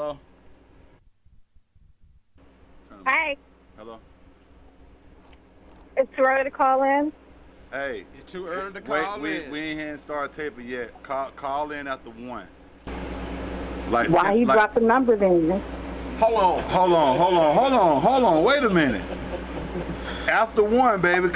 Hello? Hi, Hello? it's too early to call in. Hey, It's too early to wait, call we in. we ain't had start taping yet. Call in after 1. Like Why you like drop the number then? hold on. Wait a minute. After 1, baby.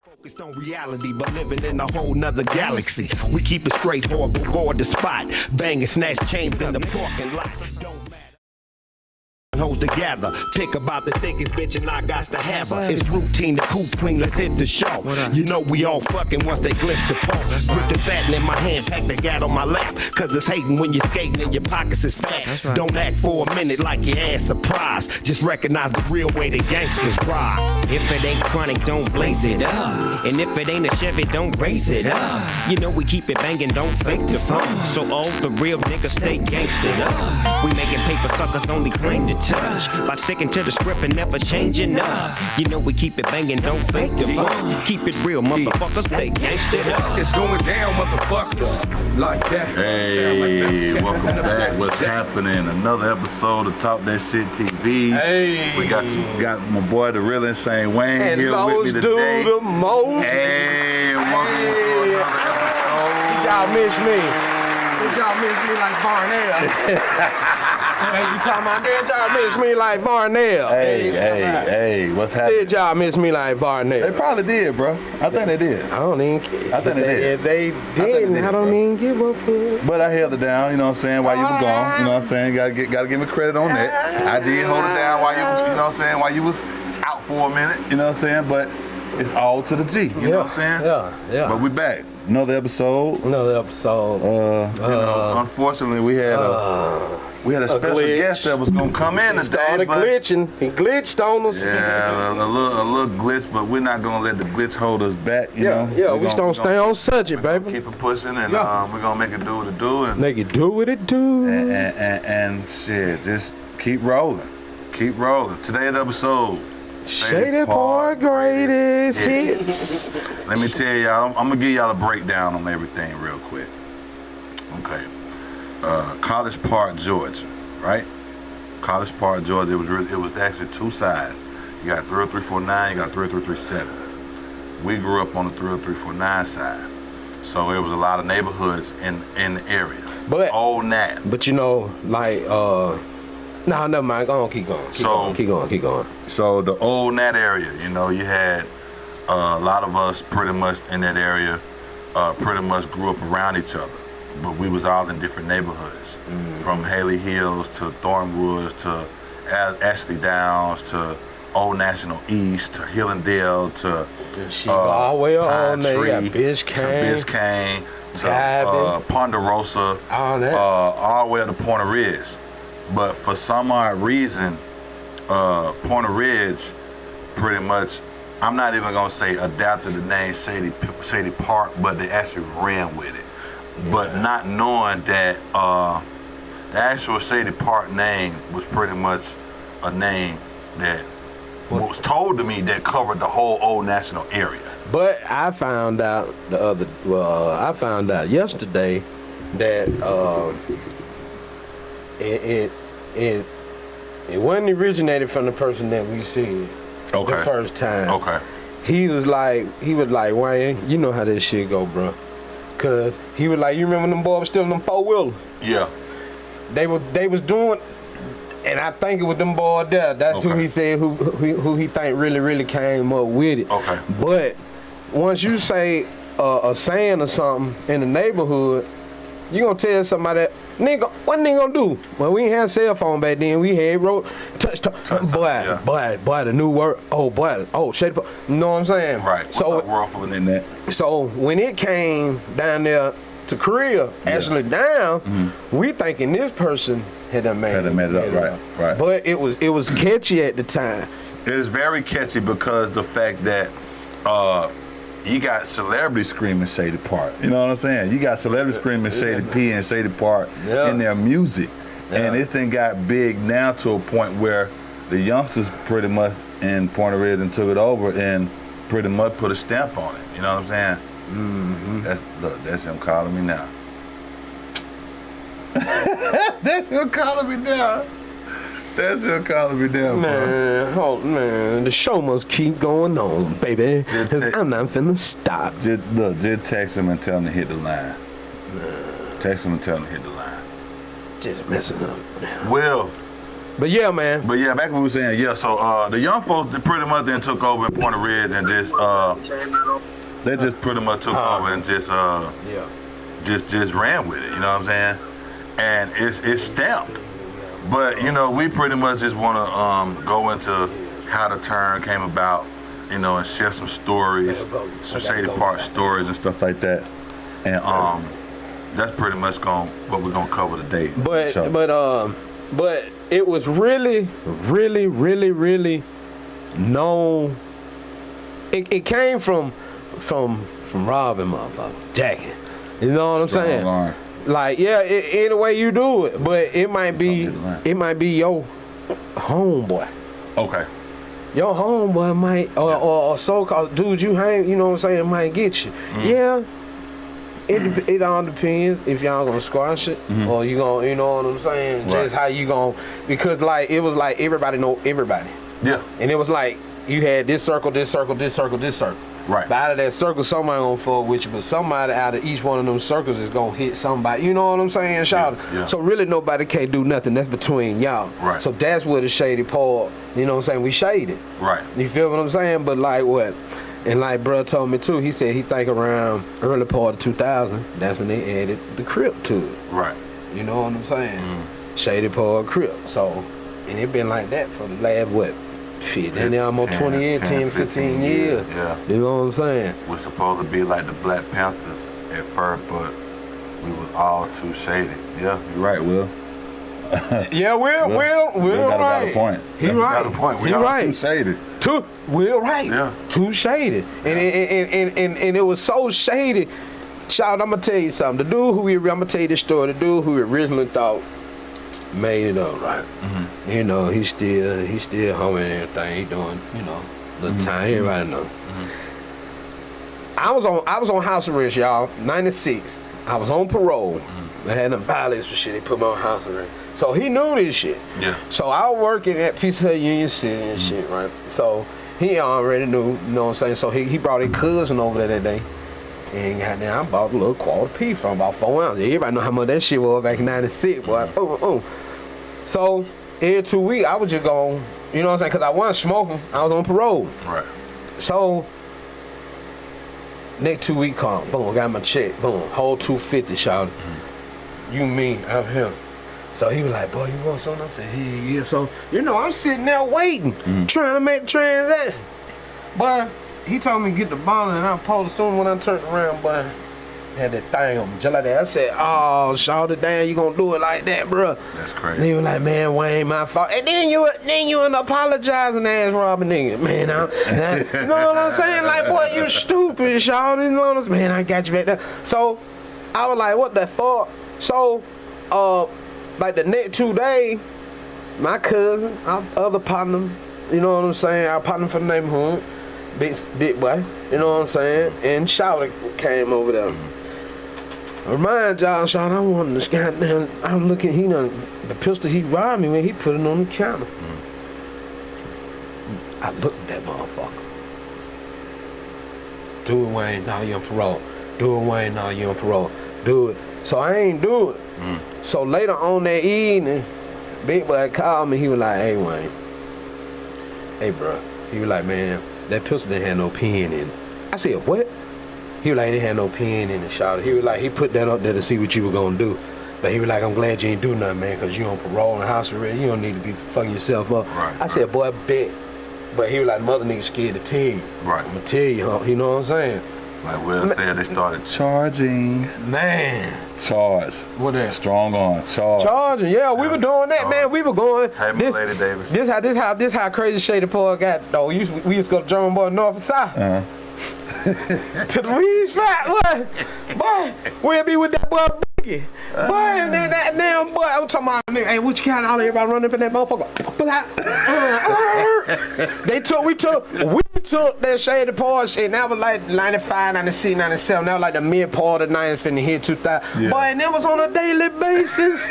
Focused on reality, but living in a whole nother galaxy. We keep it straight, horrible, guard the spot. Bang and snatch chains in the parking lot. Don't matter. Hoes together, pick about the thickest bitch and I got to have her. It's routine to cool clean, let's hit the show. You know we all fucking once they glimpse the pole. Grip the satin in my hand, pack the gat on my lap. Cause it's hating when you're skating and your pockets is fat. Right. Don't act for a minute like your ass surprised. Just recognize the real way the gangsters ride. If it ain't chronic, don't blaze it up. And if it ain't a Chevy, don't raise it up. You know we keep it banging, don't fake the funk. So all the real niggas stay gangstered up. We making paper suckers only claim to touch. By sticking to the script and never changing up. You know we keep it banging, don't fake the funk. Keep it real, motherfuckers, stay gangstered up. It's going down, motherfuckers. Like that. Hey, welcome back. What's happening? Another episode of Talk That Shit TV. Hey, we got my boy, the real insane Wayne, and here with me today. Do the most. Hey, welcome to another episode. Y'all miss me. Did y'all miss me like Barnell? Hey, you talking about did y'all miss me like Barnell? Hey, what's happening? Did y'all miss me like Barnell? They probably did, bro. I think they did. I don't even care. I think they did. If they didn't, I don't even give a fuck. But I held it down, you know what I'm saying, while you were gone. You know what I'm saying? Gotta give me credit on that. I did hold it down while you know what I'm saying, while you was out for a minute, you know what I'm saying? But it's all to the G, you know what I'm saying? Yeah. But we back. Another episode. You know, unfortunately we had a special guest that was gonna come in today. Started glitching. He glitched on us. Yeah, a little glitch, but we're not gonna let the glitch hold us back. You know? Yeah, we just gonna stay on subject, baby. Keep it pushing, and we're gonna make it do what it do, and make it do what it do. And shit, just keep rolling. Today's episode. Shady Park greatest hits. Let me tell y'all, I'm gonna give y'all a breakdown on everything real quick. Okay. College Park, Georgia, right? College Park, Georgia. It was actually two sides. You got 30349, you got 30337. We grew up on the 30349 side, so it was a lot of neighborhoods in the area. But old Nat. But you know, like no, never mind. Go on, keep going. So the old Nat area, you know, you had a lot of us pretty much in that area, pretty much grew up around each other. But we was all in different neighborhoods, from Haley Hills to Thornwoods to Ashley Downs to Old National East to Hillendale to all the way on there, Biscayne to Ponderosa, all the way up to Point Ridge. But for some odd reason, Point Ridge pretty much, I'm not even gonna say adapted the name Shady Park, but they actually ran with it. Yeah. But not knowing that the actual Shady Park name was pretty much a name that was told to me that covered the whole Old National area. But I found out yesterday that it wasn't originated from the person that we seen the first time. Okay. He was like, Wayne, you know how this shit go, bro. Cause he was like, you remember them boys stealing them 4-wheelers? Yeah. They was doing, and I think it was them boys there. That's who he said who he think really came up with it. Okay. But once you say a saying or something in the neighborhood, you gonna tell somebody, nigga, what nigga gonna do? Well, we ain't had a cell phone back then. We had touch. Boy, the new word. Shady Park. You know what I'm saying? Right. What's up, world full of internet? So when it came down there to Korea, actually down, we thinking this person had made it up. Right. But it was catchy at the time. It is very catchy because the fact that you got celebrities screaming Shady Park. You know what I'm saying? You got celebrities screaming Shady P and Shady Park in their music. Yeah. And this thing got big now to a point where the youngsters pretty much in Point of Ridge and took it over and pretty much put a stamp on it. You know what I'm saying? Mm-hmm. That's him calling me now. That's him calling me now. That's him calling me down, bro. Man, the show must keep going on, baby. I'm not finna stop. Just text him and tell him to hit the line. Text him and tell him to hit the line. Just messing up. Will, But yeah, man. But yeah, back what we were saying, yeah, so the young folks pretty much then took over in Point Ridge and just they just pretty much took over and just ran with it, you know what I'm saying? And it's stamped. But you know, we pretty much just wanna go into how the turn came about, you know, and share some stories, some Shady Park stories and stuff like that. And that's pretty much what we're gonna cover today. But it was really known. It came from robbing motherfucker, jacking. You know what I'm saying? Line. Like, yeah, any way you do it, but it might be your homeboy. Okay. Your homeboy might, or so-called dude you hang, you know what I'm saying, might get you. Yeah. It all depends if y'all gonna squash it or you gonna, you know what I'm saying, right. Just how you gonna, because like it was like everybody know everybody. Yeah. And it was like you had this circle, this circle, this circle, this circle. Right. But out of that circle, somebody gonna fuck with you, but somebody out of each one of them circles is gonna hit somebody. You know what I'm saying, shout? Yeah. So really nobody can't do nothing. That's between y'all. Right. So that's where the Shady Park, you know what I'm saying, we shaded. Right. You feel what I'm saying? But like what? And like bruh told me too, he said he think around early part of 2000, that's when they added the Crip to it. Right. You know what I'm saying? Shady Park Crip. So, and it been like that for the last what? Shit, then they almost 20 years, 10, 15 years. Yeah. You know what I'm saying? We're supposed to be like the Black Panthers at first, but we was all too shady. Yeah, you're right, Will. Yeah, Will got right. a point. He right. Got a point. We he all right. too shady. Will right. Yeah. Too shady. And it was so shady. Child, I'm gonna tell you something. I'm gonna tell you this story. The dude who we originally thought made it up, right? Mm-hmm. You know, he still home and everything. He doing, you know, the time. Everybody know. Mm-hmm. I was on house arrest, y'all. 96. I was on parole. I had them violence for shit. They put me on house arrest. So he knew this shit. Yeah. So I was working at Piece of Union City and shit, right? So he already knew, you know what I'm saying? So he brought his cousin over there that day. And goddamn, I bought a little quarter P from about 4 ounces. Everybody know how much that shit was back in 96, boy. So every 2 weeks, I was just going, you know what I'm saying? Because I wasn't smoking. I was on parole. Right. So next 2 weeks come, boom, got my check, boom, whole 250, shawty. You, me, I'm him. So he was like, boy, you want something? I said, yeah. So, you know, I'm sitting there waiting, trying to make the transaction. But he told me to get the bottle, and I pulled it soon when I turned around, but had that thing on me, just like that. I said, oh, shawty, damn, you gonna do it like that, bro? That's crazy. And he was like, man, why ain't my fault? And then you an apologizing ass robbing nigga, man. You know what I'm saying? Like, boy, you stupid, shawty. You know what I'm saying? Man, I got you back there. So I was like, what the fuck? So, like the next 2 days, my cousin, our other partner, you know what I'm saying? Our partner for the neighborhood, big boy, you know what I'm saying? And Shawty came over there. Remind y'all, Shawty, I wanted this goddamn, I'm looking, the pistol he robbed me when he put it on the counter. I looked at that motherfucker. Do it, Wayne, now you on parole. Do it, Wayne, now you on parole. Do it. So I ain't do it. So later on that evening, big boy called me. He was like, hey, Wayne. Hey, bro. He was like, man, that pistol didn't have no pen in it. I said, what? He was like, it didn't have no pen in it, shawty. He was like, he put that up there to see what you were going to do. But he was like, I'm glad you ain't do nothing, man, because you on parole and house arrest. You don't need to be fucking yourself up. I said, boy, bet. But he was like, mother nigga scared to tell you. Right. I'm going to tell you, huh? You know what I'm saying? Like Will said, they started charging. Man. Charge. What that? Strong on. Charge. Charging, yeah. We were doing that, man. We were going. Hey, my lady Davis. This how crazy Shady Park got, though. We used to go to German Boy North and South. To the weed spot, boy. We'll be with that boy Boogie. Boy, and then that damn boy, I'm talking about, nigga, hey, what you kind of all everybody running up in that motherfucker? We took that Shady Park shit, and that was like 95, 96, 97. That was like the mid part of the 90s finna hit 2000. Yeah. Boy, and that was on a daily basis.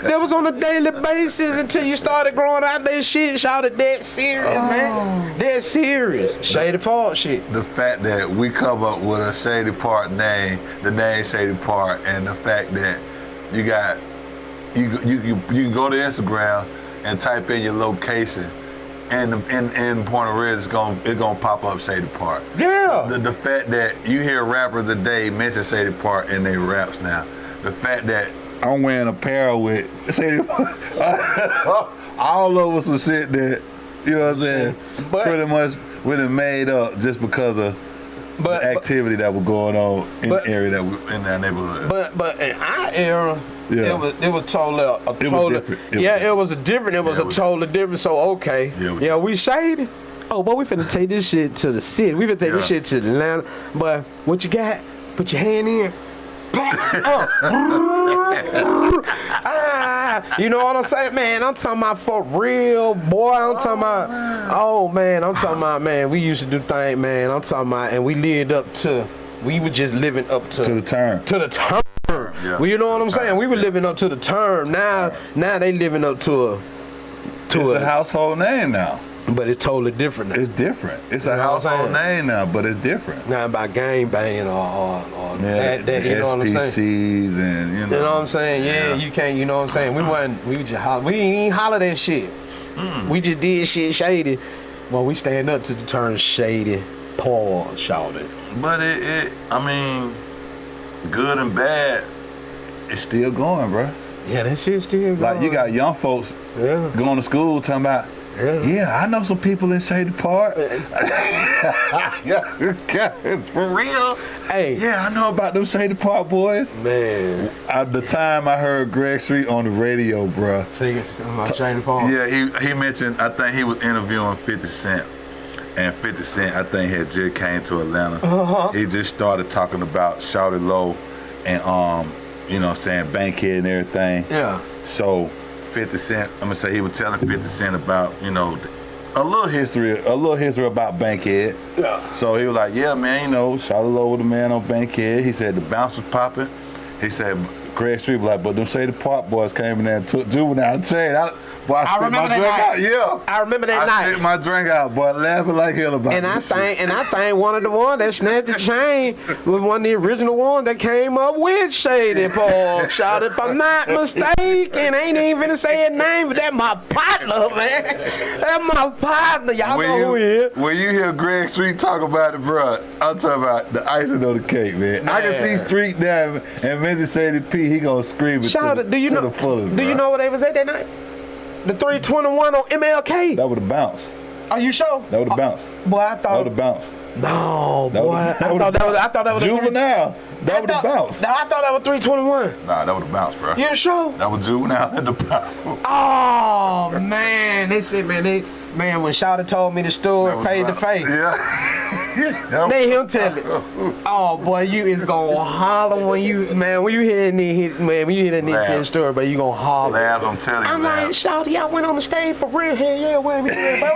That was on a daily basis until you started growing out that shit. Shouted that serious, man. That serious. Shady Park shit. The fact that we come up with a Shady Park name, the name Shady Park, and the fact that you got, you can go to Instagram and type in your location, and in Point Red it's gonna pop up Shady Park. Yeah. The fact that you hear rappers today mention Shady Park in their raps now, the fact that I'm wearing apparel with Shady Park, all over some shit that, you know what I'm saying, pretty much we done made up just because of the activity that was going on in the area that in that neighborhood. But in our era, it was totally different. It was totally different. So okay, we shady. Oh, but we finna take this shit to the city. We finna take this shit to Atlanta. But what you got? Put your hand in. You know what I'm saying, man? I'm talking about for real, boy. I'm talking about, I'm talking about, man. We used to do things, man. I'm talking about, and we were just living up to the term. Yeah. Well, you know what I'm saying? We were living up to the term. Now they living up to it's a household name now. But it's totally different now. It's different. It's a household name now, but it's different. Not about gang banging or that, you know what I'm saying? SPCs and, you know. You know what I'm saying? Yeah, you can't, you know what I'm saying? We ain't holler that shit. We just did shit shady. Well, we stand up to the term Shady Park, shouted. But I mean, good and bad, it's still going, bro. Yeah, that shit still going. Like, you got young folks going to school talking about, I know some people in Shady Park. For real? Hey. Yeah, I know about them Shady Park boys. Man. At the time I heard Greg Street on the radio, bro. Singing about Shady Park. Yeah, he mentioned, I think he was interviewing 50 Cent. And 50 Cent, I think, had just came to Atlanta. He just started talking about Shawty Low and, you know what I'm saying, Bankhead and everything. Yeah. So 50 Cent, I'm gonna say he was telling 50 Cent about, you know, a little history about Bankhead. Yeah. So he was like, yeah, man, you know, Shawty Low with the man on Bankhead. He said the bounce was popping. He said Greg Street was like, but them Shady Park boys came in there and took Juvenile chain. I remember that night. Yeah. I remember that night. I spit my drink out, boy, laughing like hell about it. And I think one of the ones that snatched the chain was one of the original ones that came up with Shady Park. Shout if I'm not mistaken. Ain't even finna say his name, but that's my partner, man. That's my partner. Y'all know who he is. When you hear Greg Street talk about it, bro, I'm talking about the icing on the cake, man. I can see Street down and mention Shady P. He gonna scream it to the fullest. Do you know where they was at that night? The 321 on MLK. That would have bounced. Are you sure? That would have bounced. Boy, I thought that would have bounced. No, boy. I thought that was Juvenile. That would have bounced. I thought that was 321. Nah, that would have bounced, bro. You sure? That was Juvenile at the bounce. Oh man, they said, man, when Shawty told me the story face to face. Yeah. They him tell it. Oh boy, you is gonna holler when you hear that nigga tell the story, but you gonna holler. Labs, I'm telling you. I'm like, Shawty, I went on the stage for real. Hell yeah, where we at, bro?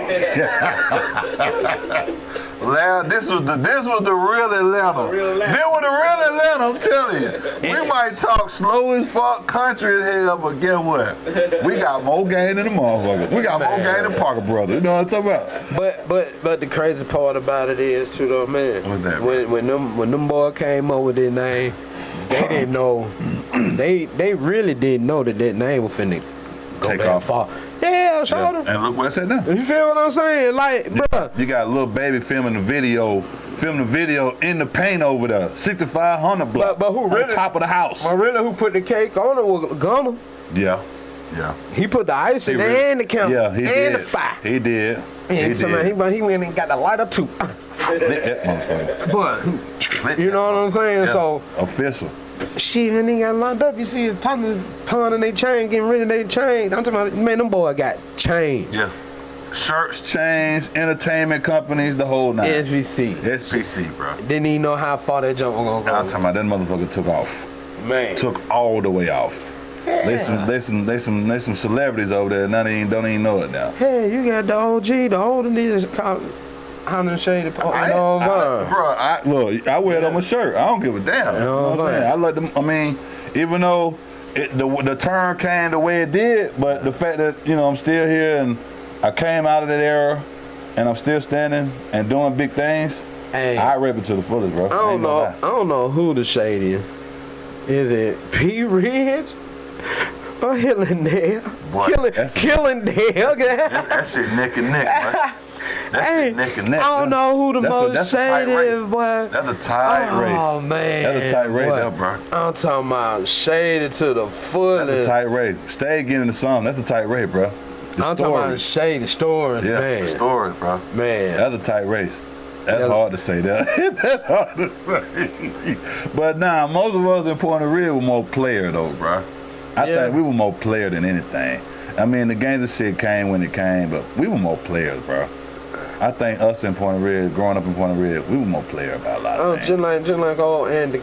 Lab, this was the real Atlanta. This was the real Atlanta, I'm telling you. We might talk slow as fuck, country as hell, but guess what? We got more game than the motherfucker. We got more game than Parker Brothers. You know what I'm talking about? But the crazy part about it is too, though, man. What's that, when them boys came up with their name, they didn't know. They really didn't know that name was finna go take that off. far. Yeah, Shawty. And look what I said now. You feel what I'm saying? Like, bruh. You got a little baby filming the video in the paint over there, 6500 block. But who really on top of the house? But really, who put the cake on it was Gunner. Yeah. He put the ice in there and the camera. Yeah, he did. And the fire. He did. And he went and got the lighter too. That motherfucker. But you know what I'm saying? Yeah. So official. Shit, when they got locked up, you see a pawn in their chain, getting rid of their chain. I'm talking about, man, them boys got chains. Yeah. Shirts, chains, entertainment companies, the whole nine. SPC, bro. Didn't even know how far that jump was gonna go. I'm talking about that motherfucker took off. Man. Took all the way off. Yeah. They some celebrities over there. Now they don't even know it now. Hey, you got the OG, the older niggas called Shady Park. Look, I wear it on my shirt. I don't give a damn. You know what I'm saying? I let them. I mean, even though the turn came the way it did, but the fact that I'm still here and I came out of that era and I'm still standing and doing big things. Hey, I rip it to the fullest, bro. I don't know who the Shady is. Is it P. Ridge? Oh, Hillendale. Boy, Killendale. That shit neck and neck, man. That shit neck and neck. I don't know who the most shady is, boy. That's a tight race. Oh, man. That's a tight race, there, bro. I'm talking about shady to the fullest. That's a tight race. Stay getting the song. That's a tight race, bro. I'm talking about shady stories, man. The stories, bro. Man. That's a tight race. That's hard to say that. That's hard to say. But nah, most of us in Point Real were more player though, bro. I think we were more player than anything. I mean, the gangster shit came when it came, but we were more players, bro. I think us in Point Real, growing up in Point Real, we were more player about a lot of things. Just like old Andy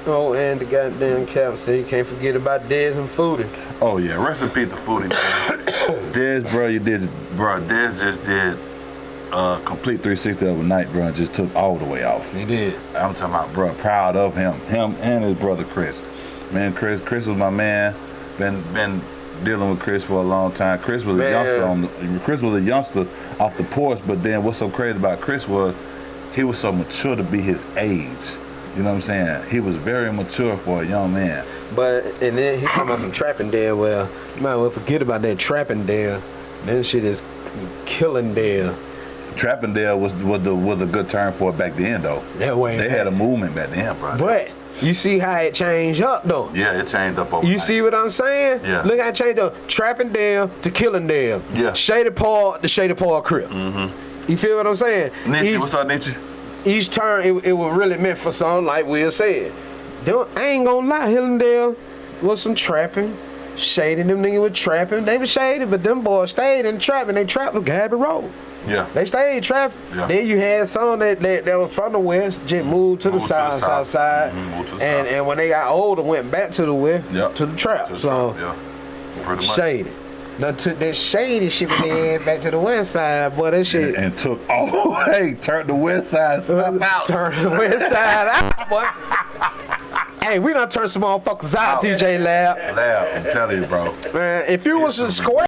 goddamn Cap said, you can't forget about Dez and Foodie. Oh yeah, rest in peace to Foodie, man. Dez, bro, Dez just did complete 360 overnight, bro, and just took all the way off. He did. I'm talking about, bro, proud of him and his brother Chris. Man, Chris was my man. Been dealing with Chris for a long time. Chris was a youngster off the porch, but then what's so crazy about Chris was he was so mature to be his age. You know what I'm saying? He was very mature for a young man. But and then he talking about some trapping there. Well, you might well forget about that trapping there. That shit is killing there. Trapping there was a good term for it back then though. That way they had a movement back then, bro. But you see how it changed up though. Yeah, it changed up over. You see what I'm saying? Yeah. Look how it changed up. Trapping Dale to Killing Dale. Yeah. Shady Park to Shady Park Crip. Mm-hmm. You feel what I'm saying? Nietzsche, what's up, Nietzsche? Each turn it was really meant for something like Will said. I ain't gonna lie, Hillendale was some trapping. Shady, them niggas was trapping. They was shady, but them boys stayed in trapping. They trapped with Gabby Road. Yeah. They stayed trapping. Yeah. Then you had some that was from the west, just moved to the south side. Mm-hmm, and when they got older, went back to the west, to the trap. Pretty much. Shady. Now took that shady shit with their head back to the west side, boy. That shit. And took turned the west side stuff out. Turned the west side out, boy. Hey, we done turned some motherfuckers out, DJ Lab. I'm telling you, bro. Man, if you was a square,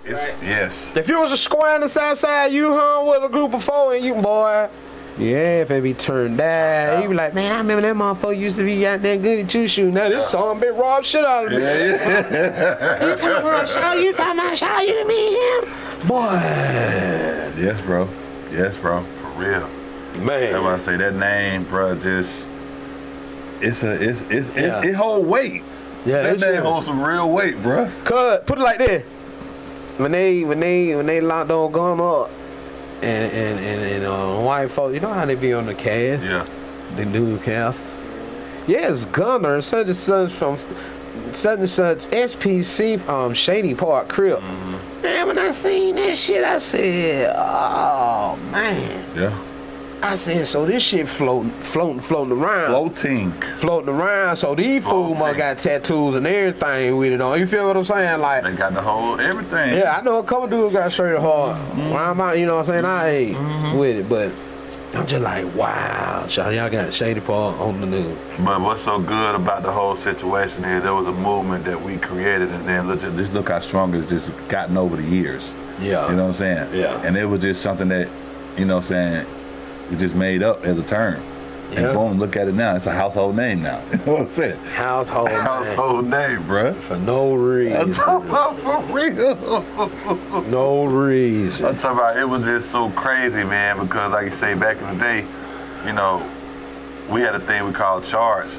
yes. If you was a square on the south side, you hung with a group of four and you, boy. Yeah, if it be turned down, you be like, man, I remember that motherfucker used to be out there good at you shooting. Now this song been robbed shit out of me. You talking about Shaw? You talking about Shaw? You mean him? Boy. Yes, bro. For real. Man. That's why I say that name, bro, just it hold weight. Yeah, that name holds some real weight, bro. Cuz, put it like this. When they locked on gun up and white folks, you know how they be on the cast? Yeah. The new casts. Yes, Gunner, such and such from such and such SPC from Shady Park Crip. Mm-hmm. Man, when I seen that shit, I said, oh man. Yeah. I said, so this shit floating around. Floating around. So these fools must got tattoos and everything with it on. You feel what I'm saying? Like they got the whole everything. Yeah, I know a couple dudes got straight hard. When I'm out, you know what I'm saying? I ain't with it, but I'm just like, wow, y'all got Shady Park on the news. But what's so good about the whole situation is there was a movement that we created, and then look how strong it's just gotten over the years. Yeah. You know what I'm saying? Yeah. And it was just something that, you know what I'm saying, we just made up as a term. And boom, look at it now. It's a household name now. You know what I'm saying? Household name, bro. For no reason. I'm talking about for real. No reason. I'm talking about it was just so crazy, man, because like you say, back in the day, you know, we had a thing we called charge.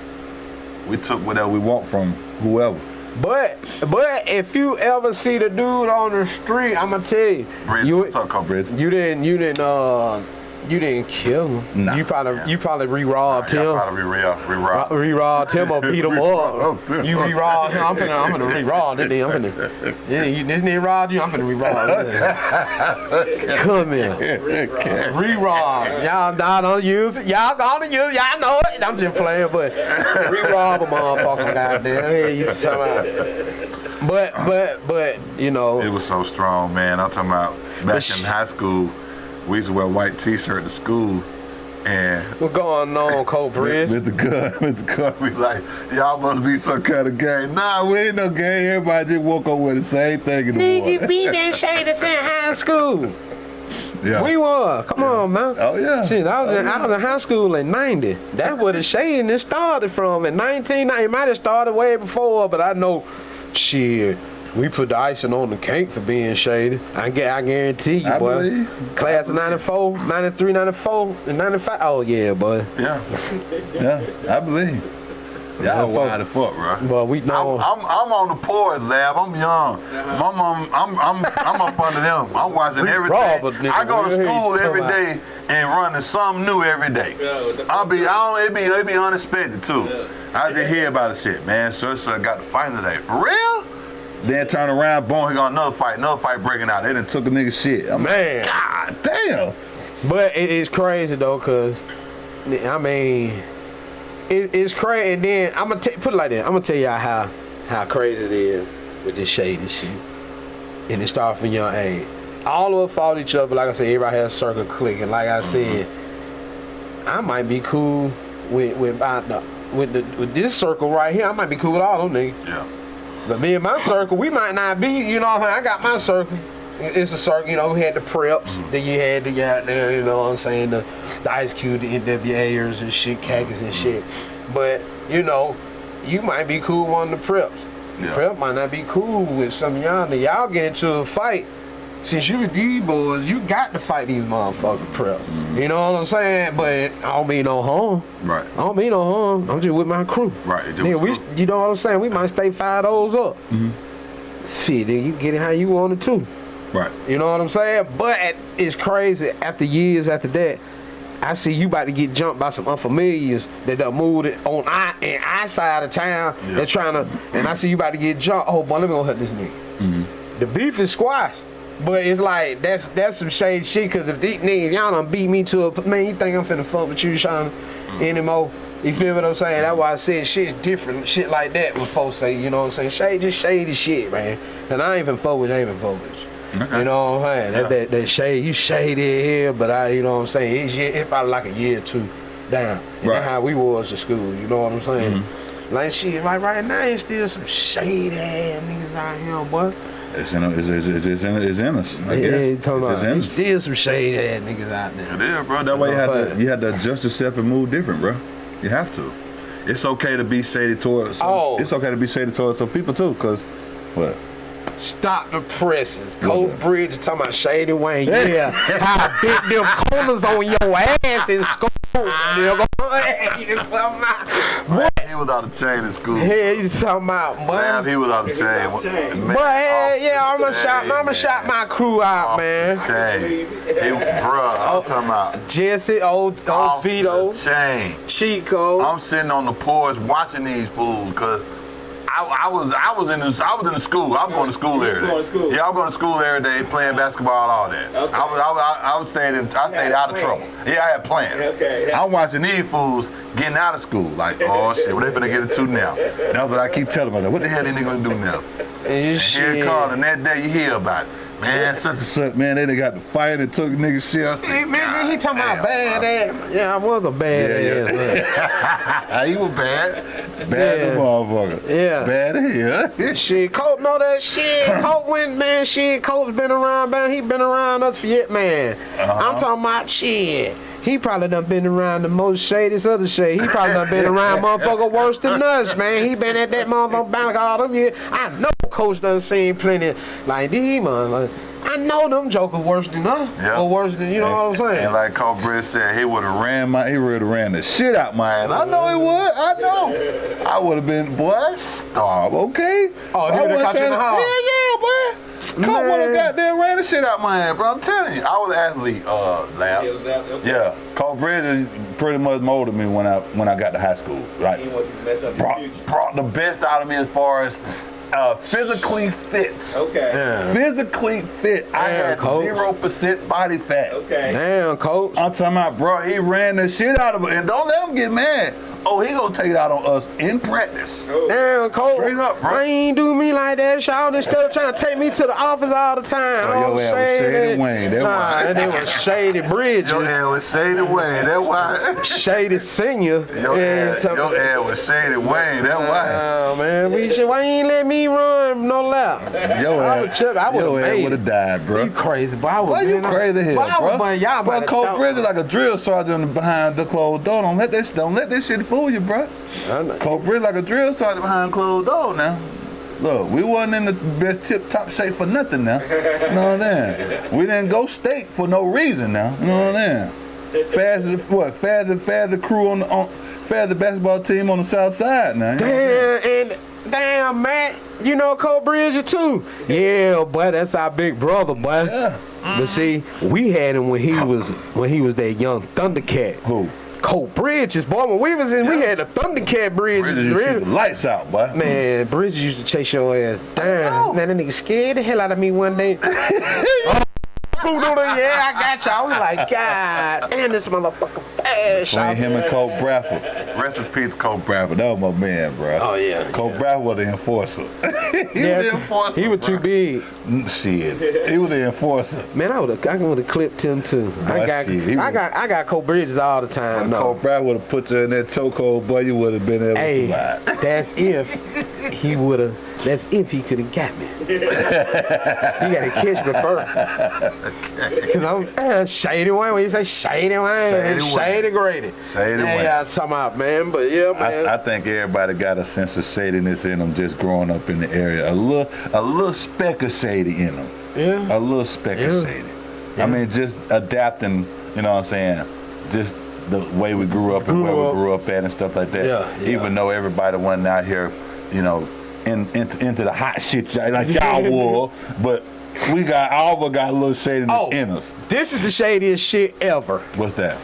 We took whatever we want from whoever. But if you ever see the dude on the street, I'ma tell you. Bridget, what's up, called Bridget? You didn't kill him. Nah. You probably re-robbed him. Probably re-robbed. Re-robbed him or beat him up. You re-robbed him. I'm finna re-rob this nigga. This nigga robbed you. I'm finna re-rob. Come here. Re-rob. Y'all don't use it. Y'all gonna use it. Y'all know it. I'm just playing, but re-rob a motherfucker. Goddamn. Hey, you talking about? But you know. It was so strong, man. I'm talking about back in high school. We used to wear a white t-shirt to school, and what's going on, Cold Bridge? With the gun, we like, y'all must be some kind of gang. Nah, we ain't no gang. Everybody just woke up with the same thing in the morning. Nigga, we been shady since high school. Yeah. We were. Come on, man. Oh yeah. Shit, I was in high school in '90. That's where the shadiness started from. In 1990, it might have started way before, but I know, shit. We put the icing on the cake for being shady. I guarantee you, boy. Believe. Class of 94, 93, 94, and 95. Oh, yeah, boy. Yeah, I believe. Y'all wild as fuck, bro. But we know. I'm on the pores lab. I'm young. My mom, I'm up under them. I'm watching everything. I go to school every day and running something new every day. It be unexpected too. I just hear about the shit, man. So got the fight today. For real? Then turn around, boom, he got another fight breaking out. They done took a nigga shit. Man. God damn. But it's crazy though, cause I mean, it's crazy. And then I'm gonna put it like that. I'm gonna tell y'all how crazy it is with this shady shit. And it starts from young age. All of us fought each other. Like I said, everybody has a circle click. And like I said, I might be cool with this circle right here. I might be cool with all them niggas. Yeah. But me and my circle, we might not be. You know what I mean? I got my circle. It's a circle, you know, we had the preps, then you had the goddamn, you know what I'm saying, the Ice Cube, the NWAers and shit, khakis and shit. But, you know, you might be cool with one of the preps. The prep might not be cool with some of y'all. Y'all get into a fight. Since you these boys, you got to fight these motherfucking preps. You know what I'm saying? But I don't mean no harm. Right. I don't mean no harm. I'm just with my crew. Right. Nigga, you know what I'm saying? We might stay 5 those up. Shit, then you get it how you want it too. Right. You know what I'm saying? But it's crazy. After years after that, I see you about to get jumped by some unfamiliars that done moved it on our side of town. Yeah. They're trying to, and I see you about to get jumped. Oh, boy, let me go hurt this nigga. The beef is squashed. But it's like, that's some shady shit, because if these niggas, y'all done beat me to a, man, you think I'm finna fuck with you, Sean, anymore? You feel what I'm saying? That's why I said shit's different, shit like that when folks say, you know what I'm saying? Just shady shit, man. And I ain't even fuck with you. You know what I'm saying? Yeah. That shade, you shady here, but you know what I'm saying? It's probably like a year or two down. And that's how we was at school, you know what I'm saying? Like shit, right now, it's still some shady ass niggas out here, boy. It's in us, I guess. There's still some shady ass niggas out there. It is, bro. That way you had to adjust yourself and move different, bro. You have to. It's okay to be shady towards it's okay to be shady towards some people too, cause what? Stop the presses. Coast Bridge talking about Shady Wayne. Yeah. How I bit them corners on your ass in school. Nigga. You talking about? He was out of chain in school. Yeah, you talking about, boy. He was out of chain. But I'ma shout my crew out, man. Chain. I'm talking about Jesse, old Vito, chain. Chico. I'm sitting on the porch watching these fools, cause I was in the school. I'm going to school every day. Yeah, I'm going to school every day, playing basketball, all that. Okay. I stayed out of trouble. Yeah, I had plans. Okay. I'm watching these fools getting out of school. Like, oh shit, what they finna get into now? That's what I keep telling myself. What the hell they gonna do now? And here it comes, and that day you hear about it. Man, such and such, man, they done got the fight and took niggas shit. I said, man, he talking about bad ass. Yeah, I was a bad ass. He was bad. Bad motherfucker. Yeah. Bad as hell. Shit, Coach know that shit. Coach went, man, shit. Coach been around, man. He been around us for yet, man. I'm talking about shit. He probably done been around the most shadiest other shade. He probably done been around motherfucker worse than us, man. He been at that motherfucker bank all them years. I know Coach done seen plenty like these motherfuckers. I know them jokers worse than us. Yep. Or worse than, you know what I'm saying? And like Coach Britt said, he would have ran the shit out my ass. I know he would. I know. I would have been, boy, starve, okay? Oh, he would have caught you in the hall? Yeah, boy. Coach would have goddamn ran the shit out my ass, bro. I'm telling you. I was an athlete, Lab. Yeah. Coach Bridges pretty much molded me when I got to high school, right? He wanted you to mess up your future. Brought the best out of me as far as physically fit. Okay. Yeah. Physically fit. I had 0% body fat. Okay. Damn, Coach. I'm talking about, bro, he ran the shit out of it. And don't let him get mad. Oh, he gonna take it out on us in practice. Damn, Coach. Straight up, bro. I ain't do me like that, y'all. Instead of trying to take me to the office all the time. Oh, your ass was Shady Wayne. That's why. And they was Shady Bridges. Your ass was Shady Wayne. That's why. Shady Senior. Your ass was Shady Wayne. That's why. Oh, man. Why you ain't let me run no lap? Your ass would have died, bro. You crazy, bro. Why you crazy here, bro? Y'all Coach Bridges like a drill sergeant behind the closed door. Don't let that shit fool you, bro. Coach Bridges like a drill sergeant behind closed door now. Look, we wasn't in the best tip-top shape for nothing now. You know what I'm saying? We didn't go state for no reason now. You know what I'm saying? Faz the crew Faz the basketball team on the south side now. Damn, man. You know Cole Bridges too? Yeah, boy, that's our big brother, boy. Yeah. But see, we had him when he was that young Thundercat. Who? Cole Bridges, boy. When we was in, we had the Thundercat Bridges. Bridges used to shoot the lights out, boy. Man, Bridges used to chase your ass down. Man, that nigga scared the hell out of me one day. Yeah, I got y'all. We like, God damn, this motherfucker fast. Between him and Cole Bradford. Rest in peace, Cole Bradford. That was my man, bro. Oh, yeah. Cole Bradford was the enforcer. He was the enforcer. He was too big. Shit. He was the enforcer. Man, I would have clipped him too. Boy, I got Cole Bridges all the time. No. Cole Bradford would have put you in that chokehold, boy. You would have been able to survive. That's if he would have. That's if he could have got me. You gotta catch me first. Cause I'm Shady Wayne. When you say Shady Wayne, Shady Grady. Shady Wayne. Yeah, talking about, man. But yeah, man. I think everybody got a sense of shadiness in them just growing up in the area. A little speck of shady in them. Yeah. A little speck of shady. Yeah. I mean, just adapting. You know what I'm saying? Just the way we grew up and where we grew up at and stuff like that. Yeah. Even though everybody wasn't out here, you know, into the hot shit like y'all were, but all of us got a little shadiness in us. This is the shadiest shit ever. What's that?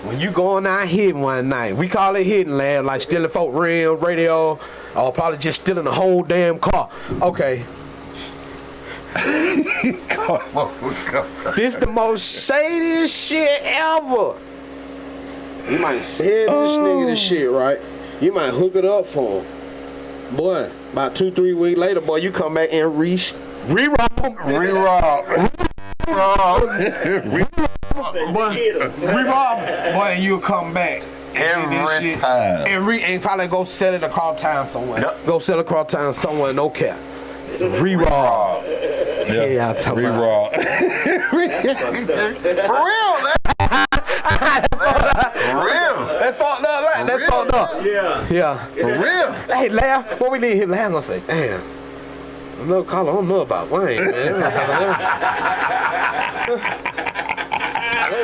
When you going out hitting one night, we call it hitting, lad, like stealing folk rims, radio, or probably just stealing the whole damn car. Okay. This the most shadiest shit ever. You might send this nigga the shit, right? You might hook it up for him. Boy, about 2-3 weeks later, boy, you come back and re-rob him. Boy, and you'll come back. Every time. And probably go sell it across town somewhere. Yep. Go sell it across town somewhere, no cap. Re-rob. Yeah, I'm talking about. For real, man. For real. That's fucked up, right? That's fucked up. Yeah. For real. Hey, Larry, what we need here, Larry gonna say, damn. Another caller, I don't know about Wayne, man.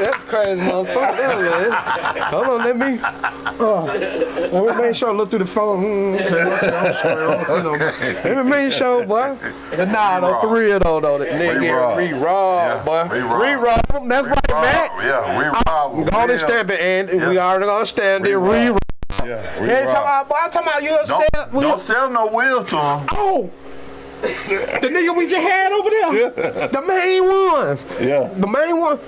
That's crazy, motherfucker. Man. Hold on, let me make sure I look through the phone. Let me make sure, boy. But nah, though, for real, though, that nigga re-rob, boy. Re-rob him, that's right, man. Yeah, re-rob. I'm going to stamp it, and we already gonna stand there, re-rob. Yeah, I'm talking about you don't sell no wheels to him. Oh! The nigga we just had over there. The main ones. Yeah. The main one.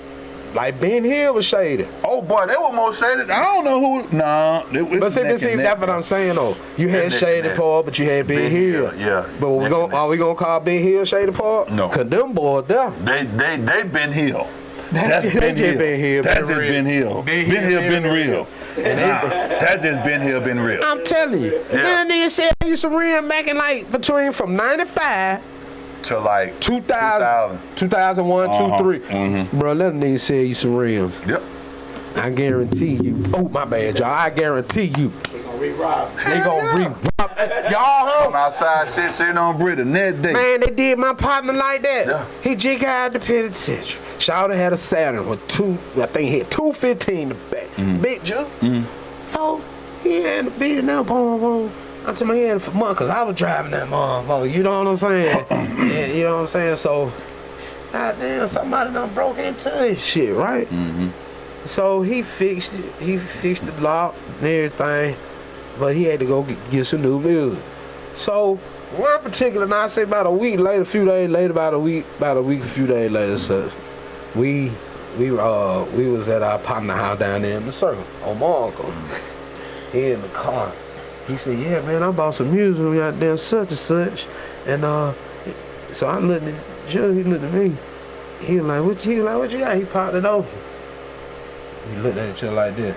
Like Ben Hill was shady. Oh boy, they were more shady. I don't know who. Nah, but see, that's what I'm saying though. You had Shady Park, but you had Ben Hill. Yeah. But are we gonna call Ben Hill Shady Park? No. Cause them boys there. They Ben Hill. That's Ben Hill. That's just Ben Hill. Ben Hill been real. That's just Ben Hill been real. I'm telling you. Then nigga said I used to rim back in like from 95 to like 2000, 2001, 2003. Mm-hmm. Bro, let a nigga say you some rims. Yep. I guarantee you. Oh, my bad, y'all. I guarantee you. They gonna re-rob. Y'all heard? From outside shit sitting on Britta that day. Man, they did my partner like that. Yeah. He just got out the penitentiary. Shawty had a Saturn with I think he had 215 in the back. Big jump. So he had to beat it up on. I told my head for months because I was driving that motherfucker. You know what I'm saying? Yeah, you know what I'm saying? So, goddamn, somebody done broke into his shit, right? Mm-hmm. So he fixed it. He fixed the lock and everything, but he had to go get some new music. So one particular night, I say about a week later, a few days later, a few days later, so we was at our partner house down there in the circle on my uncle. He in the car. He said, "Yeah, man, I bought some music out there, such and such." And so I looked at Joe. He looked at me. He was like, "What you got?" He popped it open. We looked at each other like this.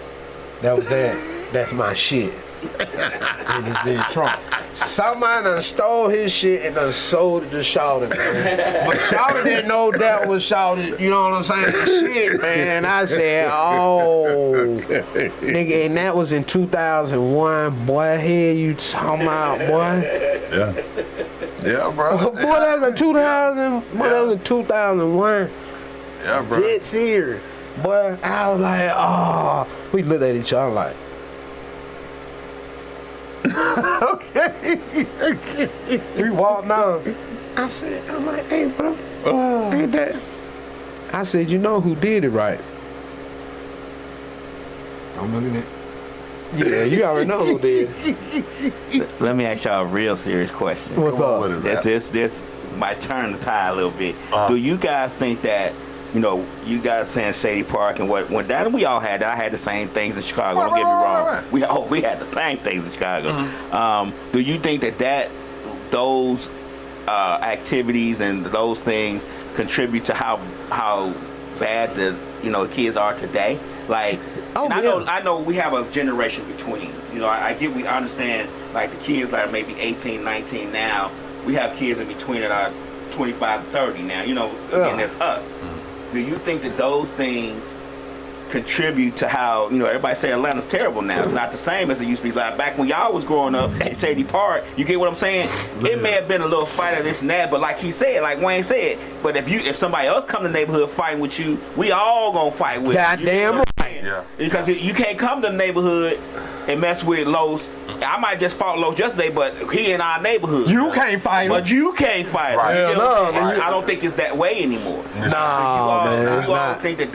That was that. That's my shit. in his big trunk. Somebody done stole his shit and done sold it to Shawty, man. But Shawty didn't know that was Shawty, you know what I'm saying? Shit, man. I said, oh, nigga, and that was in 2001. Boy, here you talking about, boy. Yeah. Yeah, bro. Boy, that was in 2000. Boy, that was in 2001. Yeah, bro. Dead serious. Boy, I was like, oh. We looked at each other like, okay. We walked down. I'm like, hey, bro. Ain't that? I said, you know who did it right? I'm looking at. Yeah, you already know who did. Let me ask y'all a real serious question. What's up? This might turn the tide a little bit. Do you guys think that, you know, you guys saying Shady Park and what that we all had that. I had the same things in Chicago. Don't get me wrong. We had the same things in Chicago. Do you think that those activities and those things contribute to how bad the kids are today? Like, I know we have a generation between. You know, I understand like the kids that are maybe 18, 19 now. We have kids in between that are 25 to 30 now. You know, again, that's us. Do you think that those things contribute to how, everybody say Atlanta's terrible now? It's not the same as it used to be. Like back when y'all was growing up at Shady Park, you get what I'm saying? It may have been a little fight of this and that, but like he said, like Wayne said, but if somebody else come to the neighborhood fighting with you, we all gonna fight with you. Goddamn right. Yeah. Because you can't come to the neighborhood and mess with Los. I might just fought Los yesterday, but he in our neighborhood. You can't fight him. But you can't fight him. Right. You know Hell no, right. I don't think it's that way anymore. Man, You all think that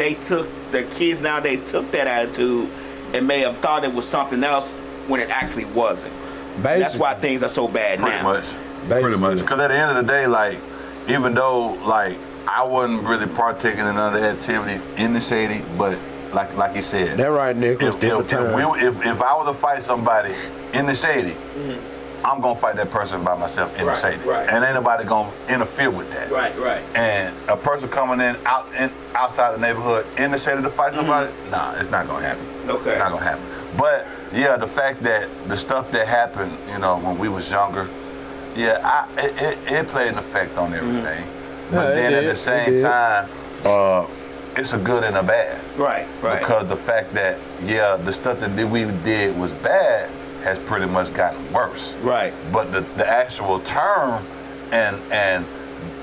the kids nowadays took that attitude and may have thought it was something else when it actually wasn't. Basically. That's why things are so bad now. Pretty much. Because at the end of the day, like, even though, like, I wasn't really partaking in none of the activities in the Shady, but like you said, that right, Nick. If I were to fight somebody in the Shady, I'm gonna fight that person by myself in the Shady, and ain't nobody gonna interfere with that. Right. And a person coming outside the neighborhood in the Shady to fight somebody, nah, it's not gonna happen. Okay, it's not gonna happen. But yeah, the fact that the stuff that happened, when we was younger, it played an effect on everything. But then at the same time, it's a good and a bad. Right. Because the fact that, the stuff that we did was bad has pretty much gotten worse. Right. But the actual term and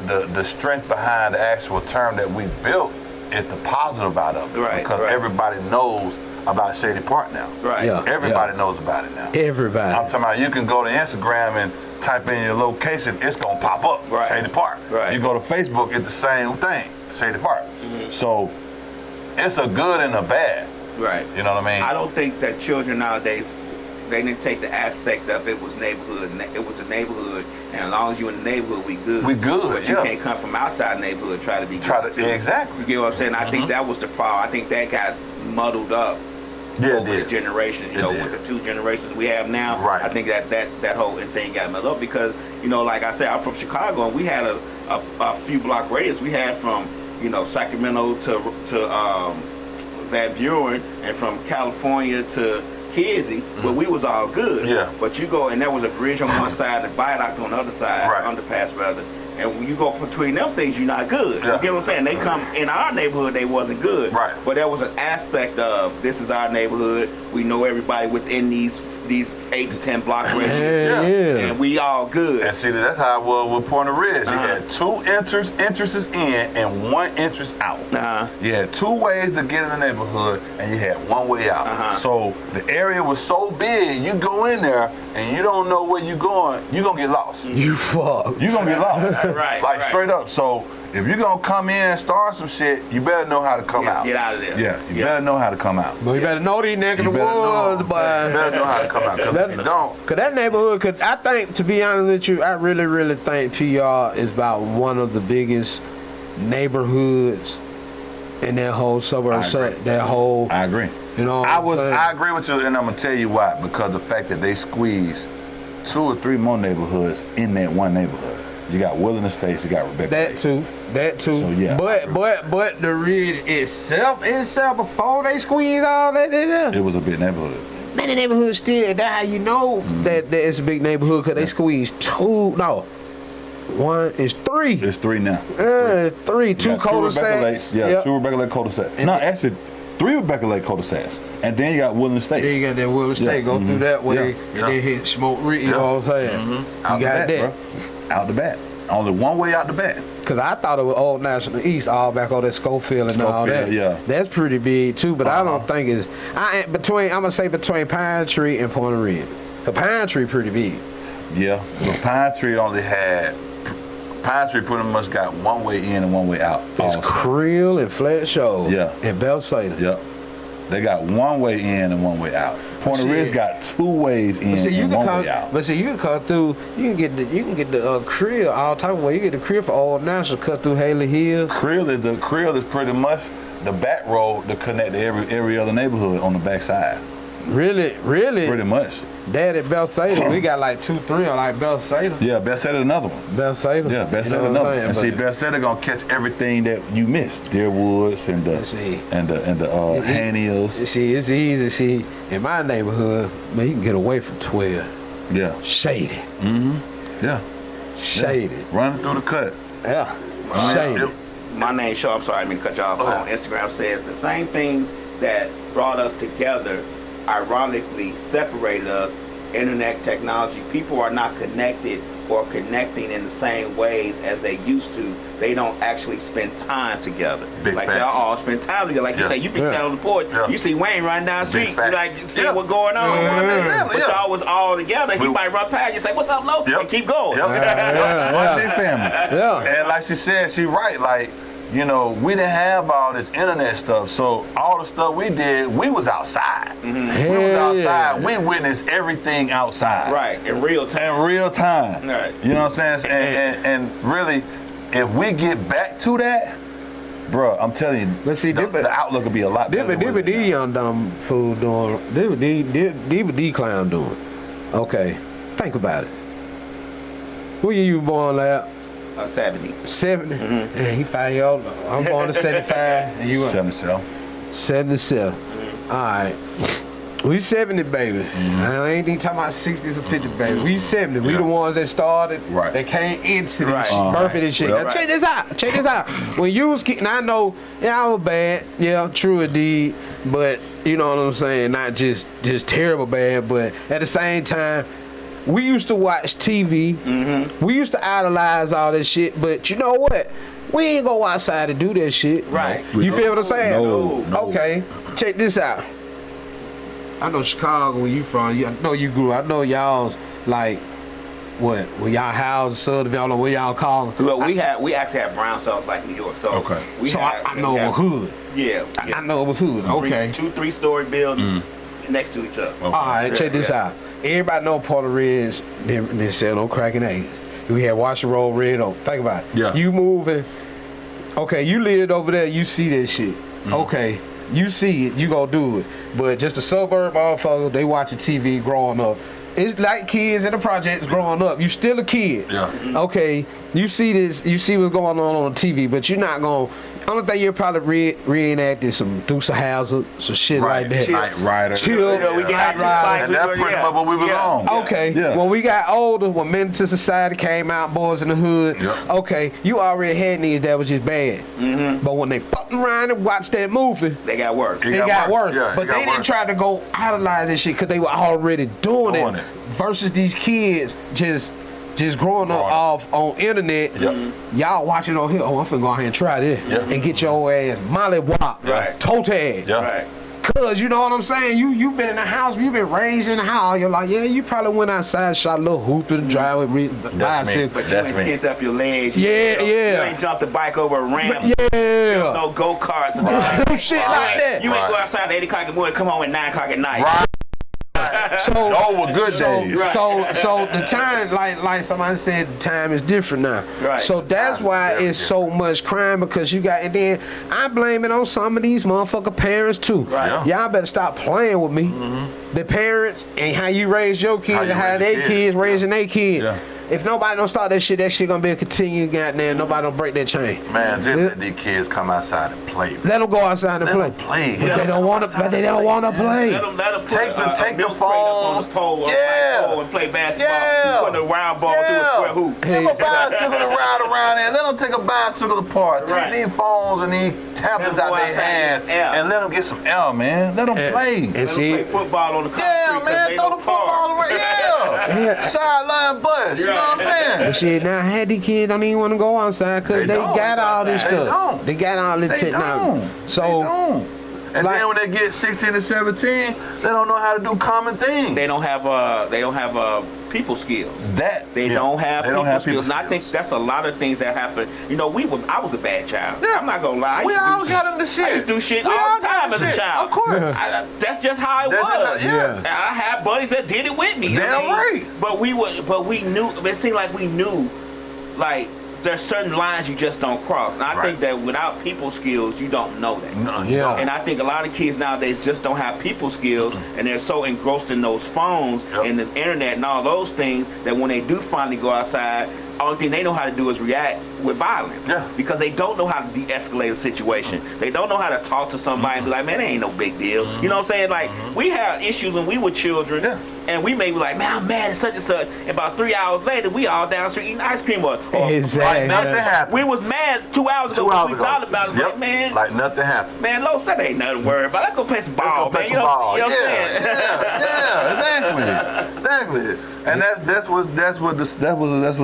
the strength behind the actual term that we built is the positive out of it. Right. Because everybody knows about Shady Park now. Right. Yeah, everybody knows about it now. Everybody. I'm talking about you can go to Instagram and type in your location, it's gonna pop up. Right. Shady Park. Right. You go to Facebook, it's the same thing. Shady Park. So it's a good and a bad. Right. You know what I mean? I don't think that children nowadays, they didn't take the aspect of it was neighborhood. It was a neighborhood, and as long as you're in the neighborhood, we good. We good. But you can't come from outside the neighborhood and try to be good too. Exactly. You get what I'm saying? I think that was the problem. I think that got muddled up. Over the generations, with the two generations we have now, I think that whole thing got muddled up because, like I said, I'm from Chicago, and we had a few block radius. We had from, Sacramento to Van Buren, and from California to Kizzy, but we was all good. Yeah. But you go, and there was a bridge on one side and a viaduct on the other side, underpass rather. And when you go between them things, you're not good. Yeah. You get what I'm saying? They come in our neighborhood, they wasn't good. Right. But there was an aspect of this is our neighborhood. We know everybody within these 8 to 10 block radius. And we all good. And see, that's how it was with Point of Ridge. You had two entrances in and one entrance out. You had two ways to get in the neighborhood, and you had one way out. So the area was so big, you go in there and you don't know where you're going, you're gonna get lost. You fuck. You're gonna get lost. Straight up. So if you're gonna come in and start some shit, you better know how to come out. Get out of there. Yeah, you better know how to come out. Well, you better know these niggas the woods, but you better know how to come out. Because if you don't, cause that neighborhood, I think, to be honest with you, I really, really think PR is about one of the biggest neighborhoods in that whole suburb. I agree. I agree with you, and I'm gonna tell you why. Because the fact that they squeeze 2 or 3 more neighborhoods in that one neighborhood. You got Willing Estates, you got Rebecca. That too. So yeah. But the Ridge itself before they squeezed all that in there. It was a big neighborhood. Man, the neighborhood still, that's how you know that it's a big neighborhood, because they squeeze three. It's 3 now. Three, two cul-de-sacs. Two Rebecca Lake cul-de-sacs. No, actually, 3 Rebecca Lake cul-de-sacs. And then you got Woodland Estates. Then you got that Woodland Estate, go through that way, and then hit Smoke Reed, you know what I'm saying? You got that. Bro. Out the back. Only one way out the back. Because I thought it was Old National East, all back on that Schofield and all that. Yeah. That's pretty big, too, but I don't think it's... I'm going to say between Pine Tree and Point of Red. The Pine Tree pretty big. Yeah, but Pine Tree pretty much got one way in and one way out. It's Creel and Flat Show. Yeah. And Belsada. Yep. They got one way in and one way out. Point of Ridge got 2 ways in and one way out. But see, you can cut through. You can get the Creel all type of way. You get the Creel for Old National, cut through Haley Hill. Creel is pretty much the back road to connect to every other neighborhood on the back side. Really? Pretty much. That at Belsada, we got like 2, 3 on like Belsada. Yeah, Belsada another one. Belsada. Yeah, Belsada another one. And see, Belsada gonna catch everything that you missed. Deerwoods and the Haniels. See, it's easy. See, in my neighborhood, man, you can get away from 12. Yeah. Shady. Yeah. Shady. Yeah. Running through the cut. Yeah. Shady. My name's Shaw. I'm sorry, I didn't cut you off. On Instagram says the same things that brought us together ironically separated us. Internet technology. People are not connected or connecting in the same ways as they used to. They don't actually spend time together. Big like facts. they all spend time together. Like you say, you be standing on the porch, you see Wayne running down the street, you like you see what's going on. But y'all was all together. He might run past you, say, "What's up, Lo?" And keep going. One big family. And like she said, she right. Like, you know, we didn't have all this internet stuff, so all the stuff we did, we was outside. We was outside. We witnessed everything outside. Right, in real time. Right. You know what I'm saying? And really, if we get back to that, bro, I'm telling you, the outlook will be a lot better. DVD young dumb fool doing. DVD clown doing. Okay, think about it. Who you born at? 70. 70? Yeah, he 5 years old. I'm born to 75. And you 77. 77. All right. We 70, baby. I ain't even talking about 60s or 50s, baby. We 70. We the ones that started, that came into this shit, birthing this shit. Now, check this out. When you was kidding, I know, I was bad. Yeah, true indeed. But, you know what I'm saying? Not just terrible bad, but at the same time, we used to watch TV. We used to idolize all this shit, but you know what? We ain't go outside to do that shit. Right. You feel what I'm saying? No. Okay, check this out. I know Chicago, where you from. I know you grew up. I know y'all's like, what? Where y'all house, Southern, y'all know where y'all call them. Well, we actually have brown cells like New York. So I know it was hood. Yeah. I know it was hood. Okay. 2, 3-story buildings next to each other. All right, check this out. Everybody know Port of Reds, they sell no cracking eggs. We had Wash and Roll Red Oak. Think about it. Yeah. You moving. Okay, you lived over there, you see that shit. Okay, you see it, you gonna do it. But just a suburb motherfucker, they watching TV growing up. It's like kids in the projects growing up. You still a kid. Yeah. Okay, you see this, you see what's going on the TV, but you're not gonna. Only thing you'll probably reenact is some Dukes of Hazzard, some shit like that. Knight Rider. Chill. We got And that's pretty much what we was on. Okay. Yeah. When we got older, when Men to Society came out, Boys in the Hood, okay, you already had niggas that was just bad. But when they fucking around and watched that movie, they got worse. It got worse. Yeah, but they didn't try to go idolize this shit because they were already doing it. Versus these kids just growing up off on internet, y'all watching on here. Oh, I'm finna go out here and try this and get your ass mollywop, toe tag. Right. Cause you know what I'm saying. You been in the house, you been raised in the house. You're like, yeah, you probably went outside, shot a little hoop through the driveway, bicycle. But you ain't skint up your legs. Yeah. You ain't jumped the bike over a ramp. No go karts. Shit like that. You ain't go outside at 8 o'clock in the morning, come home at 9 o'clock at night. So were good days. So the time, like somebody said, the time is different now. Right. So that's why it's so much crime, because you got, and then I blame it on some of these motherfucker parents too. Right. Y'all better stop playing with me. The parents and how you raise your kids and how they kids raising their kids. if nobody don't start that shit gonna be a continued goddamn. Nobody don't break that chain. Man, just let these kids come outside and play. Man. Let them go outside and let play. Them play. But they don't want to. But they don't want to play. Let them take the phones. Pole and play basketball. Yeah. Put a round ball through a square hoop. Give them a bicycle to ride around there. Let them take a bicycle to park. Take these phones and these tablets out their hands and let them get some air, man. Let them play. And see, play football on the concrete. Yeah, man. Throw the football around. Yeah. Sideline bus. You know what I'm saying? But shit, now half these kids don't even want to go outside because they got all this stuff. They got all this technology. So. And then when they get 16 to 17, they don't know how to do common things. They don't have people skills. They don't have people skills. And I think that's a lot of things that happen. You know, I was a bad child. Yeah. I'm not gonna lie. We all got into shit. I used to do shit all the time as a child. Of course. That's just how it was. Yes. And I had buddies that did it with me. Damn right. But we knew. It seemed like we knew, like. There's certain lines you just don't cross. And I think that without people skills, you don't know that. No, And I think a lot of kids nowadays just don't have people skills, and they're so engrossed in those phones and the internet and all those things that when they do finally go outside, only thing they know how to do is react with violence. Yeah. Because they don't know how to de-escalate a situation. They don't know how to talk to somebody and be like, man, it ain't no big deal. You know what I'm saying? Like, we had issues when we were children, and we may be like, man, I'm mad at such and such. And about 3 hours later, we all down the street eating ice cream. Exactly. Nothing happened. We was mad 2 hours ago. We thought about it. Like, man. Like nothing happened. Man, Los, that ain't nothing to worry about. Let's go play some ball, man. You know what I'm saying? Yeah, exactly. And that's what's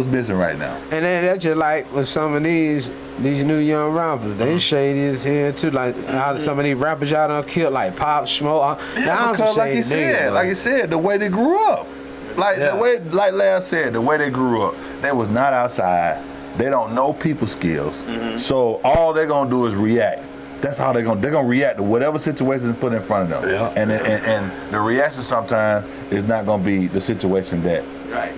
missing right now. And then that's just like with some of these new young rappers. They shady as hell too. Like how some of these rappers y'all done killed, like Pop Smoke. Because like you said, the way they grew up. The way, like Lab said, the way they grew up, they was not outside. They don't know people skills. So all they're gonna do is react. That's how they're gonna react to whatever situation is put in front of them. Yeah. And the reaction sometimes is not gonna be the situation that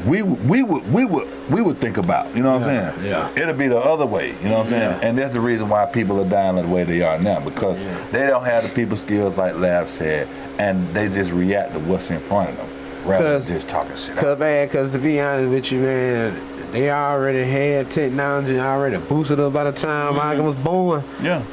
we would think about. You know what I'm saying? Yeah. It'll be the other way. You know what I'm saying? And that's the reason why people are dying the way they are now, because they don't have the people skills like Lab said, and they just react to what's in front of them rather than just talking shit. Because to be honest with you, man, they already had technology already boosted up by the time I was born. Yeah.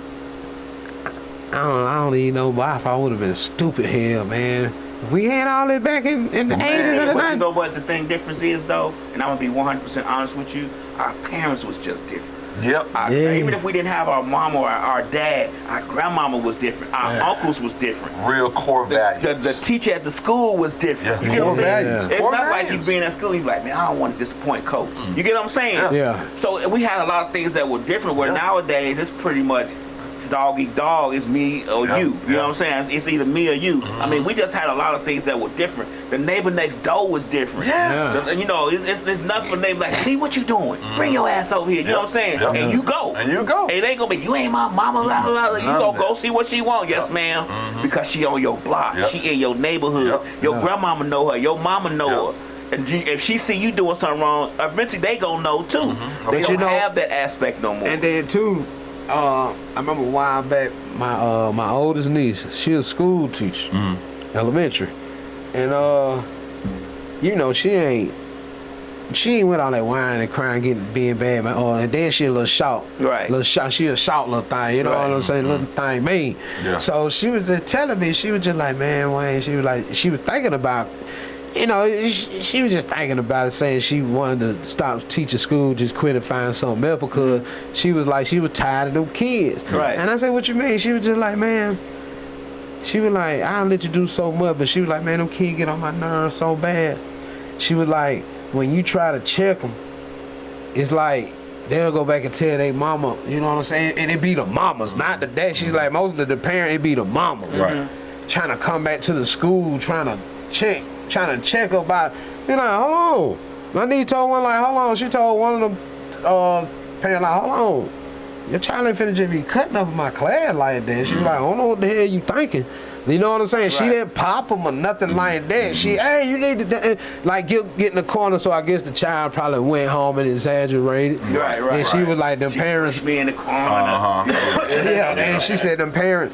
I don't even know why I would have been stupid hell, man. If we had all that back in the 80s and the 90s. You know what the difference is, though? And I'm going to be 100% honest with you. Our parents was just different. Yep. Even if we didn't have our mom or our dad, our grandmama was different. Our uncles was different. Real core values. The teacher at the school was different. Yeah. You get what I'm saying? Values. It's not like you being at school, you be like, man, I don't want to disappoint coach. You get what I'm saying? Yeah. So we had a lot of things that were different, where nowadays it's pretty much dog eat dog, is me or you. You know what I'm saying? It's either me or you. I mean, we just had a lot of things that were different. The neighbor next door was different. You know, it's nothing for neighbor like, hey, what you doing? Bring your ass over here. You know what I'm saying? And you go. And you go. It ain't gonna be, you ain't my mama, blah, blah, blah. You gonna go see what she want. Yes, ma'am. Because she on your block. She in your neighborhood. Your grandmama know her. Your mama know her. And if she see you doing something wrong, eventually they gonna know too. They don't have that aspect no more. And then too, I remember a while back, my oldest niece, she a school teacher, elementary, and you know she ain't with all that whining and crying, being bad, and then she a little shout, she a shout little thing, you know what I'm saying, little thing mean. So she was just telling me, she was just like, man, Wayne, she was thinking about. You know, she was just thinking about it, saying she wanted to stop teaching school, just quit and find something else, because she was tired of them kids. Right. And I said, what you mean? She was just like, man, she was like, I don't let you do so much, but she was like, man, them kids get on my nerves so bad. She was like, when you try to check them, it's like, they'll go back and tell their mama, you know what I'm saying? And it be the mamas, not the dad. She's like, most of the parent, it be the mamas. Right. Trying to come back to the school, trying to check about, you know, hold on. My niece told one, like, hold on. She told one of them parents, like, hold on. Your child ain't finna just be cutting up in my class like that. She was like, I don't know what the hell you thinking. You know what I'm saying? Right. She didn't pop them or nothing like that. She, hey, you need to, like, get in the corner. So I guess the child probably went home and exaggerated. Right. And she was like, them she parents. pushed me in the corner. And she said, them parents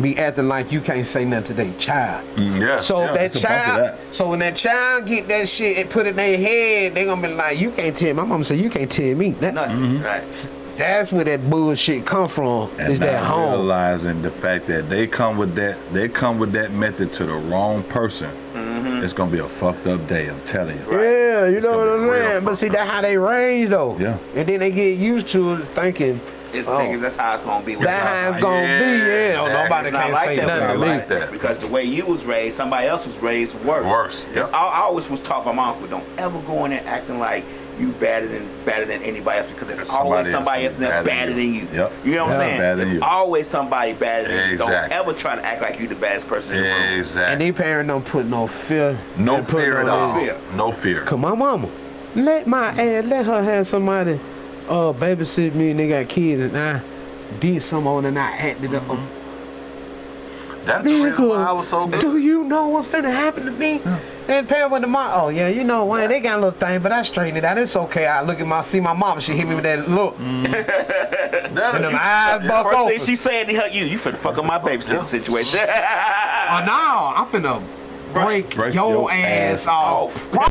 be acting like you can't say nothing to their child. Yeah. So yeah, that it's a bunch of child, that. so when that child get that shit and put it in their head, they gonna be like, you can't tell. My mama said, you can't tell me nothing. Nothing. Right. That's where that bullshit come from. And Is that not home? realizing the fact that they come with that method to the wrong person. It's gonna be a fucked up day. I'm telling you. Yeah, you It's know what gonna be I'm real saying. But fucked see, up. that's how they raised though. Yeah. And then they get used to it, thinking It's Oh. niggas, that's how it's gonna be. that's how it's gonna be. Yeah, exactly. nobody It's not can't like say that. nothing to Not me. like that. Because the way you was raised, somebody else was raised worse. Worse, It's- yep. I always was taught by my uncle, don't ever go in there acting like you better than anybody else, because there's always somebody else that's better than you. Yep. You know what I'm saying? Better than There's you. always somebody better than you. Don't Exactly. ever try to act like you the baddest person in the room. And Exactly. these parents don't put no fear. No they put fear at no all. fear. No fear. Cause my mama, let her have somebody babysit me and they got kids and I did something on and I acted up. That's the reason why I was so good. Do you know what's finna happen to me? And parent with the mom, oh yeah, you know, Wayne, they got a little thing, but I straightened it out. It's okay. I look at see my mom, she hit me with that look. And them eyes buck First open. thing she said to her, you finna fuck up my babysitter situation. Oh no, I'm finna break your ass off. Right,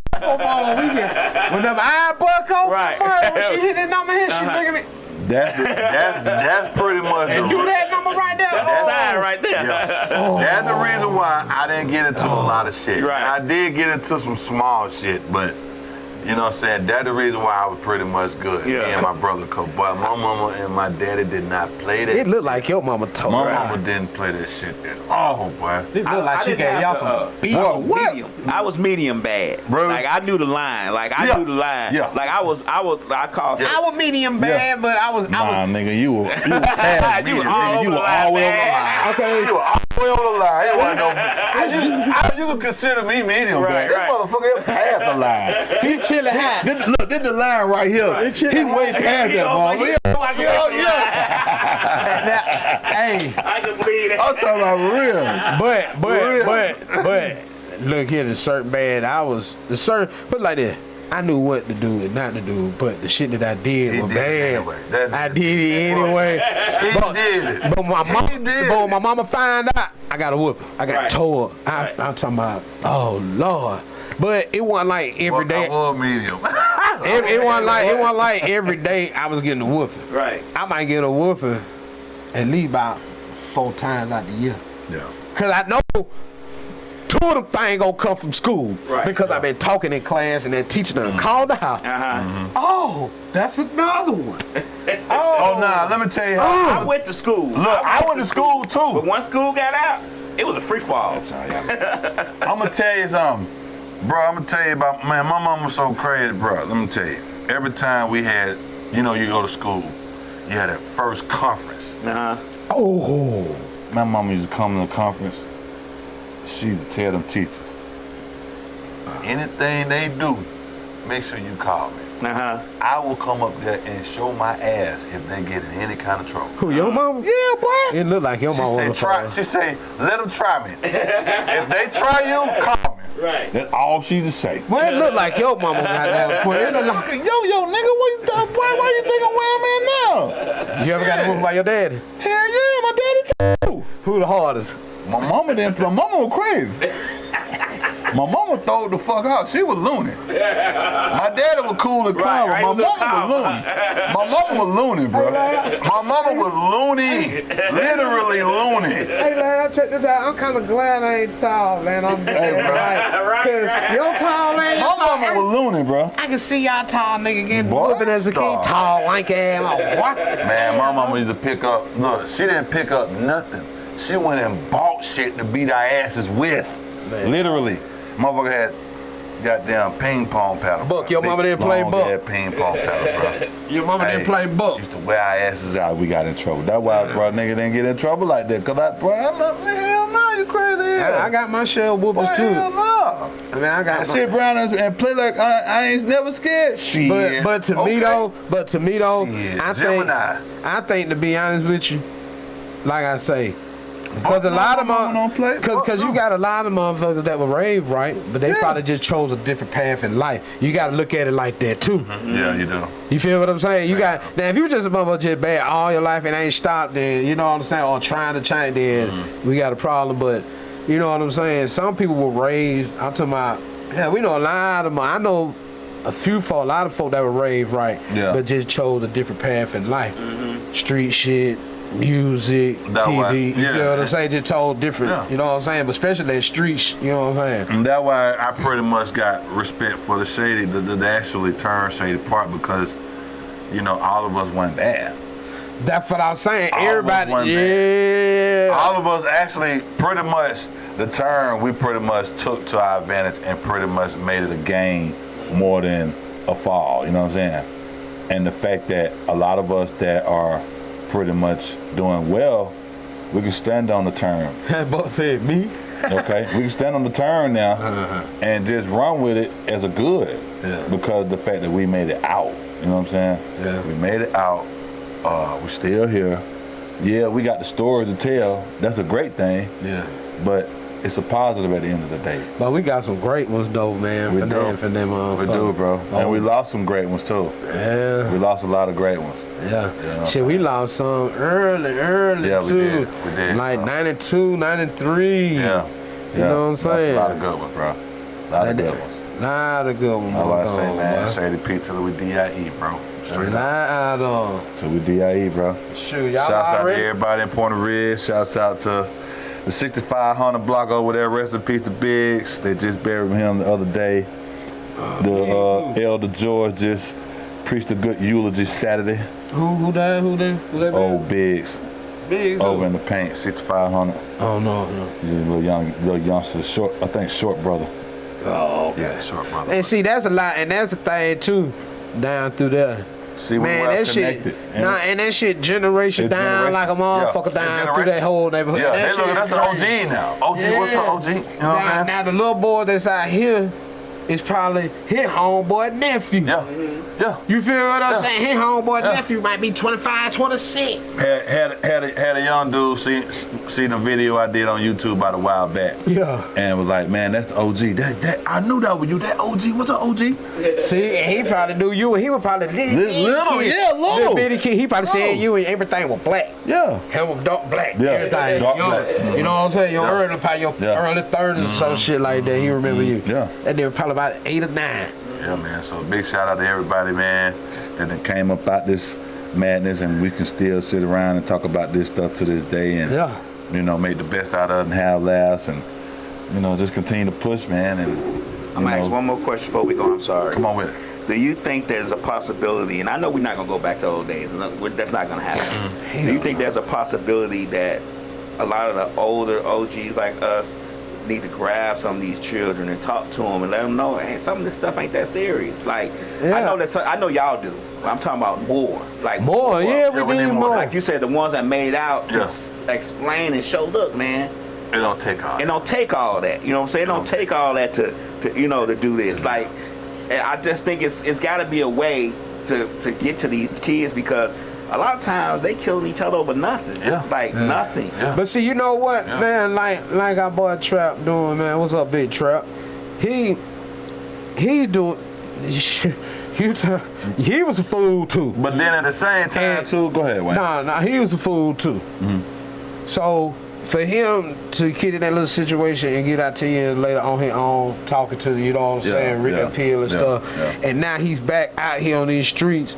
when them eyes buck open, Right. when she hit that number here, she looking at me. That's pretty much And do that number right there. That's a sign right there. Yeah. That's the reason why I didn't get into a lot of shit. Right. I did get into some small shit, but you know what I'm saying? That's the reason why I was pretty much good. Yeah. Me and my brother, but my mama and my daddy did not play that. It looked like your mama told My her. mama didn't play that shit at all, boy. It looked like she didn't gave have y'all to, some beef. I was What? medium. I was medium bad. Bro. Like I knew the line. Like I Yeah. knew the line. Yeah. Like I called. I was medium bad, but I was nigga, you were past You me, was all nigga. over You the were line, all the way on the man. line. okay. You were all the way on the line. It wasn't no. You could consider me medium, Right, bad. This right. motherfucker past the line. He's chilling high. Look, this the line right here. He way past He that over motherfucker. here. Watch it over here. Hey, I can believe that. I'm talking about real. but look here, the certain bad. Put it like this. I knew what to do and not to do, but the shit that I did He was did it bad. anyway. That I nigga did it anyway. He did it. But my He mom, did but it. when my mama find out, I got a whooping. I got Right. tore. Right. I'm talking about, oh Lord. But it wasn't like every day. I was medium. It wasn't like every day I was getting a whooping. Right. I might get a whooping at least about 4 times out the year. Yeah. Cause I know 2 of them things gonna come from school. Right. Because I've been talking in class and that teacher done called the house. Oh, that's another one. Oh, nah, let me tell you how. I went to school. Look, I went to school But too. once school got out, it was a free fall. I'm gonna tell you something. Bro, I'm gonna tell you about, man, my mama was so crazy, bro. Let me tell you. Every time we had, you go to school, you had that first conference. Oh. My mama used to come to the conference. She used to tell them teachers, anything they do, make sure you call me. I will come up there and show my ass if they get in any kind of trouble. Who, your mama? Yeah, boy. It look like your She mama said, was a she say, let them try me. If they try you, call me. Right. That's all she just say. Well, it look like your mama got that point. It look like, Yo, nigga, what you thought, boy? Why you think I'm where I'm at now? you ever got a whooping by your daddy? Hell yeah, my daddy too. Who the hardest? My mama was crazy. My mama throwed the fuck out. She was loony. My daddy was cool and calm, Right, but my right, mama was loony. My mama was loony, bro. My mama was loony. Literally loony. Hey, man, check this out. I'm kind of glad I ain't tall, man. I'm Right. Your tall man. My mama was loony, bro. I can see y'all tall nigga getting Boy, whooping as a kid. stop. Tall, lank ass. Oh, what? Man, my mama used to pick up, look, she didn't pick up nothing. She went and bought shit to beat our asses with. Man. Literally. Motherfucker had goddamn ping pong paddle. Buck, your mama didn't play buck. Yeah, ping pong paddle, bro. Your mama didn't play buck. Used to wear our asses out. We got in trouble. That's why, bro, nigga didn't get in trouble like that. Cause I'm not, hell no, you crazy hell. I got my share of whoopers Boy, too. hell no. I mean, I got I sit around and play like I ain't never scared. Shit. But to me though, Shit, I Gemini. think to be honest with you, like I say, Because a lot of don't play. because you got a lot of motherfuckers that were raised right, but they probably just chose a different path in life. You got to look at it like that too. Yeah, you do. You feel what I'm saying? You got now if you just a motherfucker just bad all your life and ain't stopped, then you know what I'm saying, or trying to change, then we got a problem. But you know what I'm saying? Some people were raised. I'm talking about. Yeah, we know a lot of them. I know a lot of folk that were raised right, but just chose a different path in life. Street shit, music, TV. You feel what I'm saying? Just told different. You know what I'm saying? But especially that street. You know what I'm saying? And that's why I pretty much got respect for the Shady, the actually turn Shady Park, because you know all of us went bad. That's what I was saying. Everybody, all of us actually pretty much the turn we pretty much took to our advantage and pretty much made it a gain more than a fall. You know what I'm saying? And the fact that a lot of us that are pretty much doing well, we can stand on the turn. Both said me. Okay, we can stand on the turn now and just run with it as a good, because the fact that we made it out. You know what I'm saying? Yeah. We made it out. We're still here. Yeah, we got the story to tell. That's a great thing. Yeah. But it's a positive at the end of the day. But we got some great ones though, man. We for do. them, We do, bro. And we lost some great ones too. Yeah. We lost a lot of great ones. Yeah. You know Shit, we lost some early too. We did. Like 92, 93. Yeah. You know what I'm saying? Lost a lot of good ones, bro. A lot of good ones. Lot of good ones. I like to say, man, Shady P till we DIE, bro. Straight up. Till we DIE, bro. Shoot, y'all Shouts out to already? everybody in Point Ridge. Shouts out to the 6500 block over there. Rest in peace to Biggs. They just buried him the other day. The Elder George just preached a good eulogy Saturday. Who died? Oh, Biggs. Biggs. Over in the paint, 6500. Oh no. Yeah, little youngster, short brother. Oh, okay. Yeah, short brother. And see, that's a lot, and that's a thing too, down through there. See, we're Man, well that connected. shit, and that shit generation down like a motherfucker down through that whole neighborhood. Yeah, That that's an OG now. OG, what's up, OG? You know what I'm saying? Now the little boy that's out here is probably his homeboy nephew. Yeah. You feel what I'm saying? His homeboy nephew might be 25, 26. Had a young dude see the video I did on YouTube about a while back. Yeah. And was like, man, that's the OG. That I knew that was you. That OG. What's up, OG? See, and he probably knew you, and he was probably little bitty kid. He probably said you, and everything was black. Yeah. Him was dark black. Yeah. Everything. Dark black. You know what I'm saying? Your early 30s or some shit like that. He remember you. Yeah. And they were probably about 8 or 9. Yeah, man. So big shout out to everybody, man, that came up out this madness, and we can still sit around and talk about this stuff to this day, and you know, make the best out of it and have laughs, and you know, just continue to push, man. And I'm gonna ask one more question before we go. I'm sorry. Come on with it. Do you think there's a possibility, and I know we're not gonna go back to old days, and that's not gonna happen. Do you think there's a possibility that a lot of the older OGs like us need to grab some of these children and talk to them and let them know, hey, some of this stuff ain't that serious? Like, I know y'all do. I'm talking about more. Like more. Yeah, we need more. Like you said, the ones that made it out, explain and show. Look, man, it don't take all. It don't take all that. You know what I'm saying? It don't take all that to to do this. Like, I just think it's got to be a way to get to these kids, because a lot of times they killing each other over nothing. Nothing. Yeah. But see, you know what, man? Like our boy Trap doing, man. What's up, Big Trap? He's doing. He was a fool too. But then at the same time too, go ahead, Wayne. Nah, he was a fool too. So for him to get in that little situation and get out 10 years later on his own, talking to, you know what I'm saying, written appeal and stuff, and now he's back out here on these streets,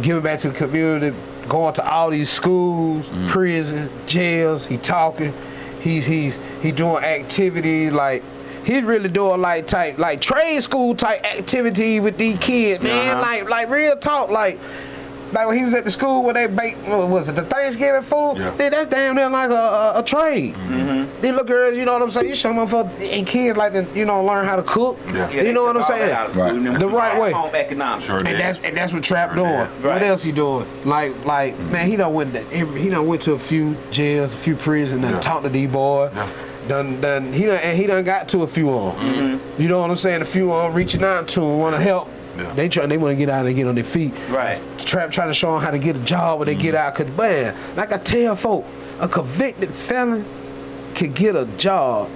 giving back to the community, going to all these schools, prisons, jails. He talking, he's doing activities like. He's really doing like trade school type activity with these kids, man. Like real talk, like when he was at the school where they baked, what was it, the Thanksgiving food? Yeah. That's damn near like a trade. These little girls, you know what I'm saying? You show them for and kids like to, learn how to cook. Yeah, you know what I'm saying? Right. The right way. Home economics. Sure and that's what Trap doing. Right. What else he doing? Like man, he done went to a few jails, a few prisons, and talked to these boys. Yeah. He done got to a few on. You know what I'm saying? A few on reaching out to him, want to help. Yeah. They want to get out and get on their feet. Right. Trap trying to show them how to get a job when they get out. Cause man, like I tell folk, A convicted felon can get a job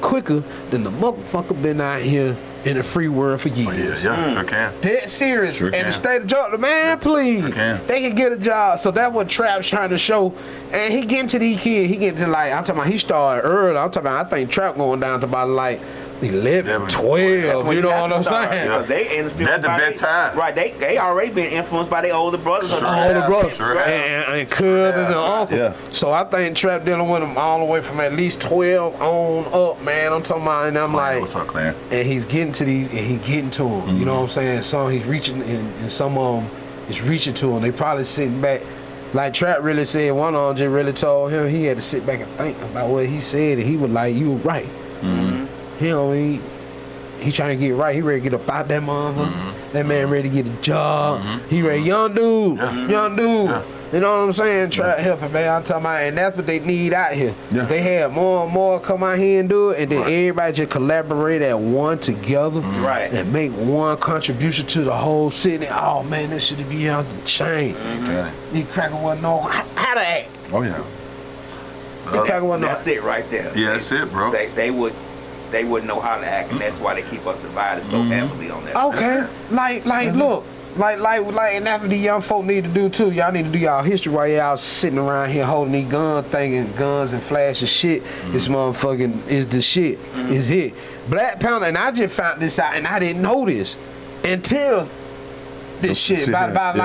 quicker than the motherfucker been out here in the free world for years. Yeah, sure can. Dead serious. Sure And can. the state of Georgia, man, please. Sure can. They can get a job. So that's what Trap's trying to show. And he getting to these kids. He getting to like, I'm talking about he started early. I'm talking about I think Trap going down to about like 11, 12. You know what I'm saying? Because they influenced That's the by bedtime. Right, they already been influenced by their older brothers. Sure. Older brother. Sure. And cousins and uncle. Yeah. So I think Trap dealing with him all the way from at least 12 on up, man. I'm talking about, and I'm like, What's up, Clarence? and he's getting to these, and he's getting to them. You know what I'm saying? Some he's reaching, and some of them is reaching to them. They probably sitting back, like Trap really said. One of them just really told him he had to sit back and think about what he said, and he was like, "You were right." He don't. He trying to get right. He ready to get up out that motherfucker. That man ready to get a job. He ready, young dude. Yeah. You know what I'm saying? Try to help him, man. I'm talking about, and that's what they need out here. Yeah. They have more and more come out here and do it, and then everybody just collaborate at one together, Right. and make one contribution to the whole city. Oh man, this should be out the chain. These crackers wouldn't know how to act. Oh yeah. These crackers wouldn't know. That's it right there. Yeah, that's it, bro. They wouldn't know how to act, and that's why they keep us divided so heavily on that. Okay, look, and that's what the young folk need to do too. Y'all need to do y'all history while y'all sitting around here holding these guns, thinking guns and flashing shit. This motherfucking is the shit. Is it Black Panther? And I just found this out, and I didn't know this until this shit about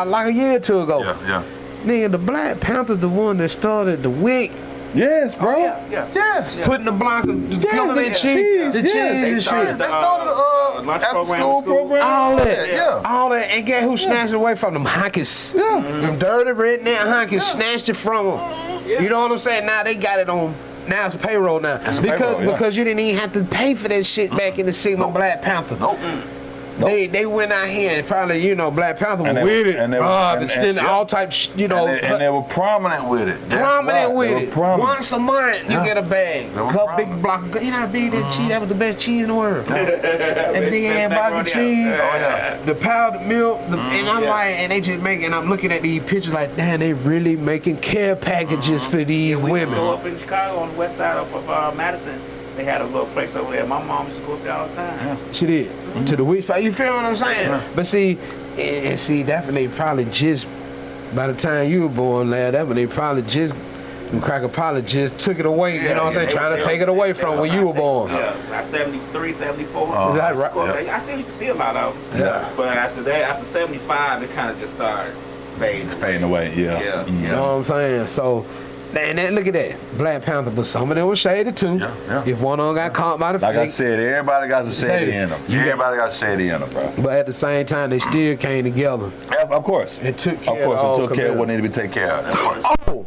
like a year or two ago. Yeah. Nigga, the Black Panther, the one that started the wig. Yes, bro. Yeah. Yes. Putting the government cheese, the cheese and They started shit. the lunch After program. school program. All that, Yeah. all that, and guess who snatched it away from them honkies? Them dirty redneck honkies snatched it from them. You know what I'm saying? Now they got it on. Now it's a payroll now because you didn't even have to pay for that shit back in the Sigma Black Panther. Nope. They went out here and probably Black Panther was And they- with it. and they were- and- Stealing all types, And they were prominent with it. That's prominent why. with They it. were prominent. Once a month, you get a bag. They were Cup big prominent. block. You know how big that cheese? That was the best cheese in the world. That big ass block of cheese. The powdered milk. And I'm like, and they just making. I'm looking at these pictures like, damn, they really making care packages for these We women. go up in Chicago on the west side of Madison. They had a little place over there. My mom used to go up there all the time. She did. To the witch fight. You feel what I'm saying? But see, definitely probably just by the time you were born, lad, that when they probably just. Them cracker probably just took it away, you know what I'm saying? Trying to take it away from when you were born. Yeah, like 73, 74. Is that right? I still used to see a lot of them. Yeah. But after that, after 75, it kind of just started fading away. Yeah. Yeah. You know what I'm saying? So, and then look at that. Black Panther, but some of them was shady too. Yeah. If one of them got caught by the Like I fake. said, everybody got some shady in them. Everybody got shady in them, bro. But at the same time, they still came together. Of course. And took care Of course, of it all took care of what community. needed to be taken care of. Of course. Oh,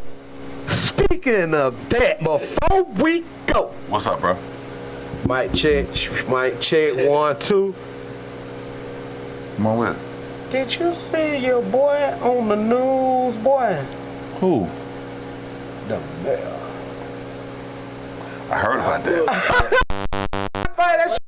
speaking of that, before we go, What's up, bro? mic check, 1, 2. Come on with it. Did you see your boy on the news, boy? Who? The mayor. I heard about that. Boy, that's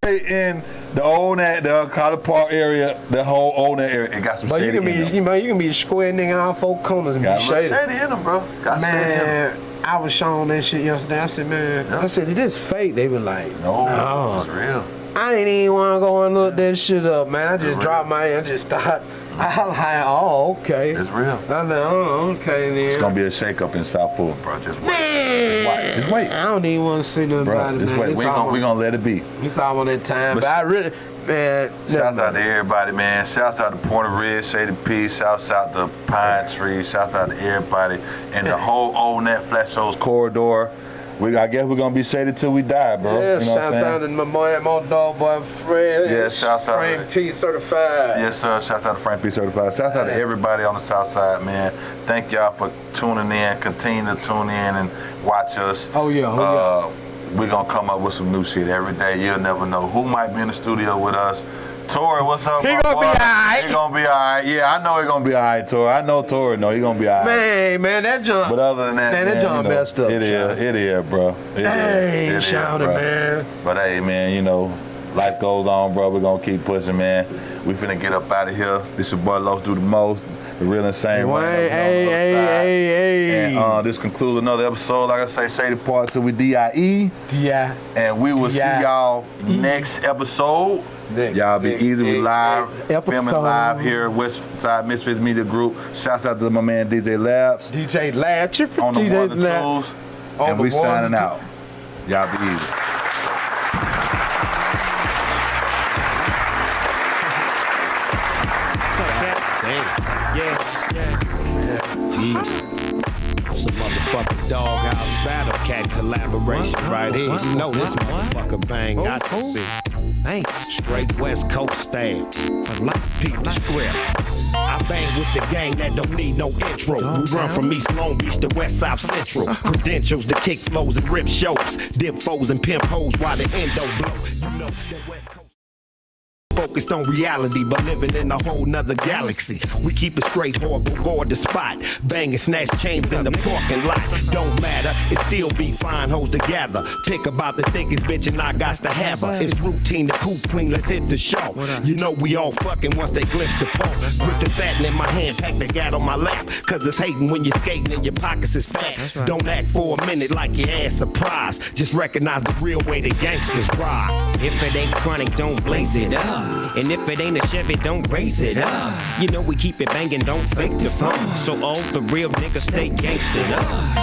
In the old the Carter Park area, the whole old area, it got some but you shady can be, in them. you can be a square nigga in all four corners and Got be a little shady. Shady in them, bro. Got shady in them. Man, I was showing that shit yesterday. I said, man, I said, is this fake? They were like, No, it's real. I didn't even want to go and look that shit up, man. I just dropped my, I just started. I was like, oh, okay. It's real. I said, oh, okay then. It's gonna be a shakeup in South Fulton, Bro, just wait. Man, Just wait. I don't even want to say nothing bro. about it, Just man. wait. It's We all gonna let it be. It's all on that time. But But I really, man. Shouts out to everybody, man. Shouts out to Point of Red, Shady Peace. Shouts out to Pine Tree. Shouts out to everybody and the whole old net Flash Shows corridor. I guess we're gonna be shady till we die, bro. Yeah, You know what shouts I'm out saying? to my boy, my dog boy Fred. Yeah, shouts out Frank to- P certified. Yes, sir. Shouts out to Frank P. Certified. Shouts out to everybody on the South Side, man. Thank y'all for tuning in. Continue to tune in and watch us. Oh, yeah. We're going to come up with some new shit every day. You'll never know who might be in the studio with us. Tori, what's up, He my gonna boy? be alright. He gonna be alright. Yeah, I know he gonna be alright, Tori. I know Tori. No, he gonna be alright. Man, that jump. But other than that, that jump messed up. It is, bro. Hey, shouting, man. But hey, man, life goes on, bro. We're gonna keep pushing, man. We finna get up out of here. This your boy Los Do the Most. The real insane. Hey. And this concludes another episode. Like I say, Shady Park till we DIE. And we will see y'all next episode. Y'all be easy. We live, filming live here, Westside Misfits Media Group. Shouts out to my man DJ Labs. DJ Labs. On the one and twos. And we signing out. Y'all be easy. Some motherfucking doghouse battle cat collaboration right here. You know this motherfucker bang got to be. Straight West Coast style. Peep the script. I bang with the gang that don't need no intro. We run from East Long Beach to West South Central. Credentials to kick flows and rip shows. Dip foes and pimp hoes while the endo blow. You know the West Coast. Focused on reality, but living in a whole nother galaxy. We keep it straight, horrible, guard the spot. Bang and snatch chains in the parking lot. Don't matter, it still be fine hoes together. Pick about the thickest bitch and I got to have her. It's routine to cool clean, let's hit the show. You know we all fucking once they glimpse the pole. Grip the satin in my hand, pack the gat on my lap. Cause it's hating when you're skating and your pockets is fat. Don't act for a minute like your ass surprised. Just recognize the real way the gangsters ride. If it ain't chronic, don't blaze it up. And if it ain't a Chevy, don't race it up. You know we keep it banging, don't fake the fun. So all the real niggas stay gangstered up. We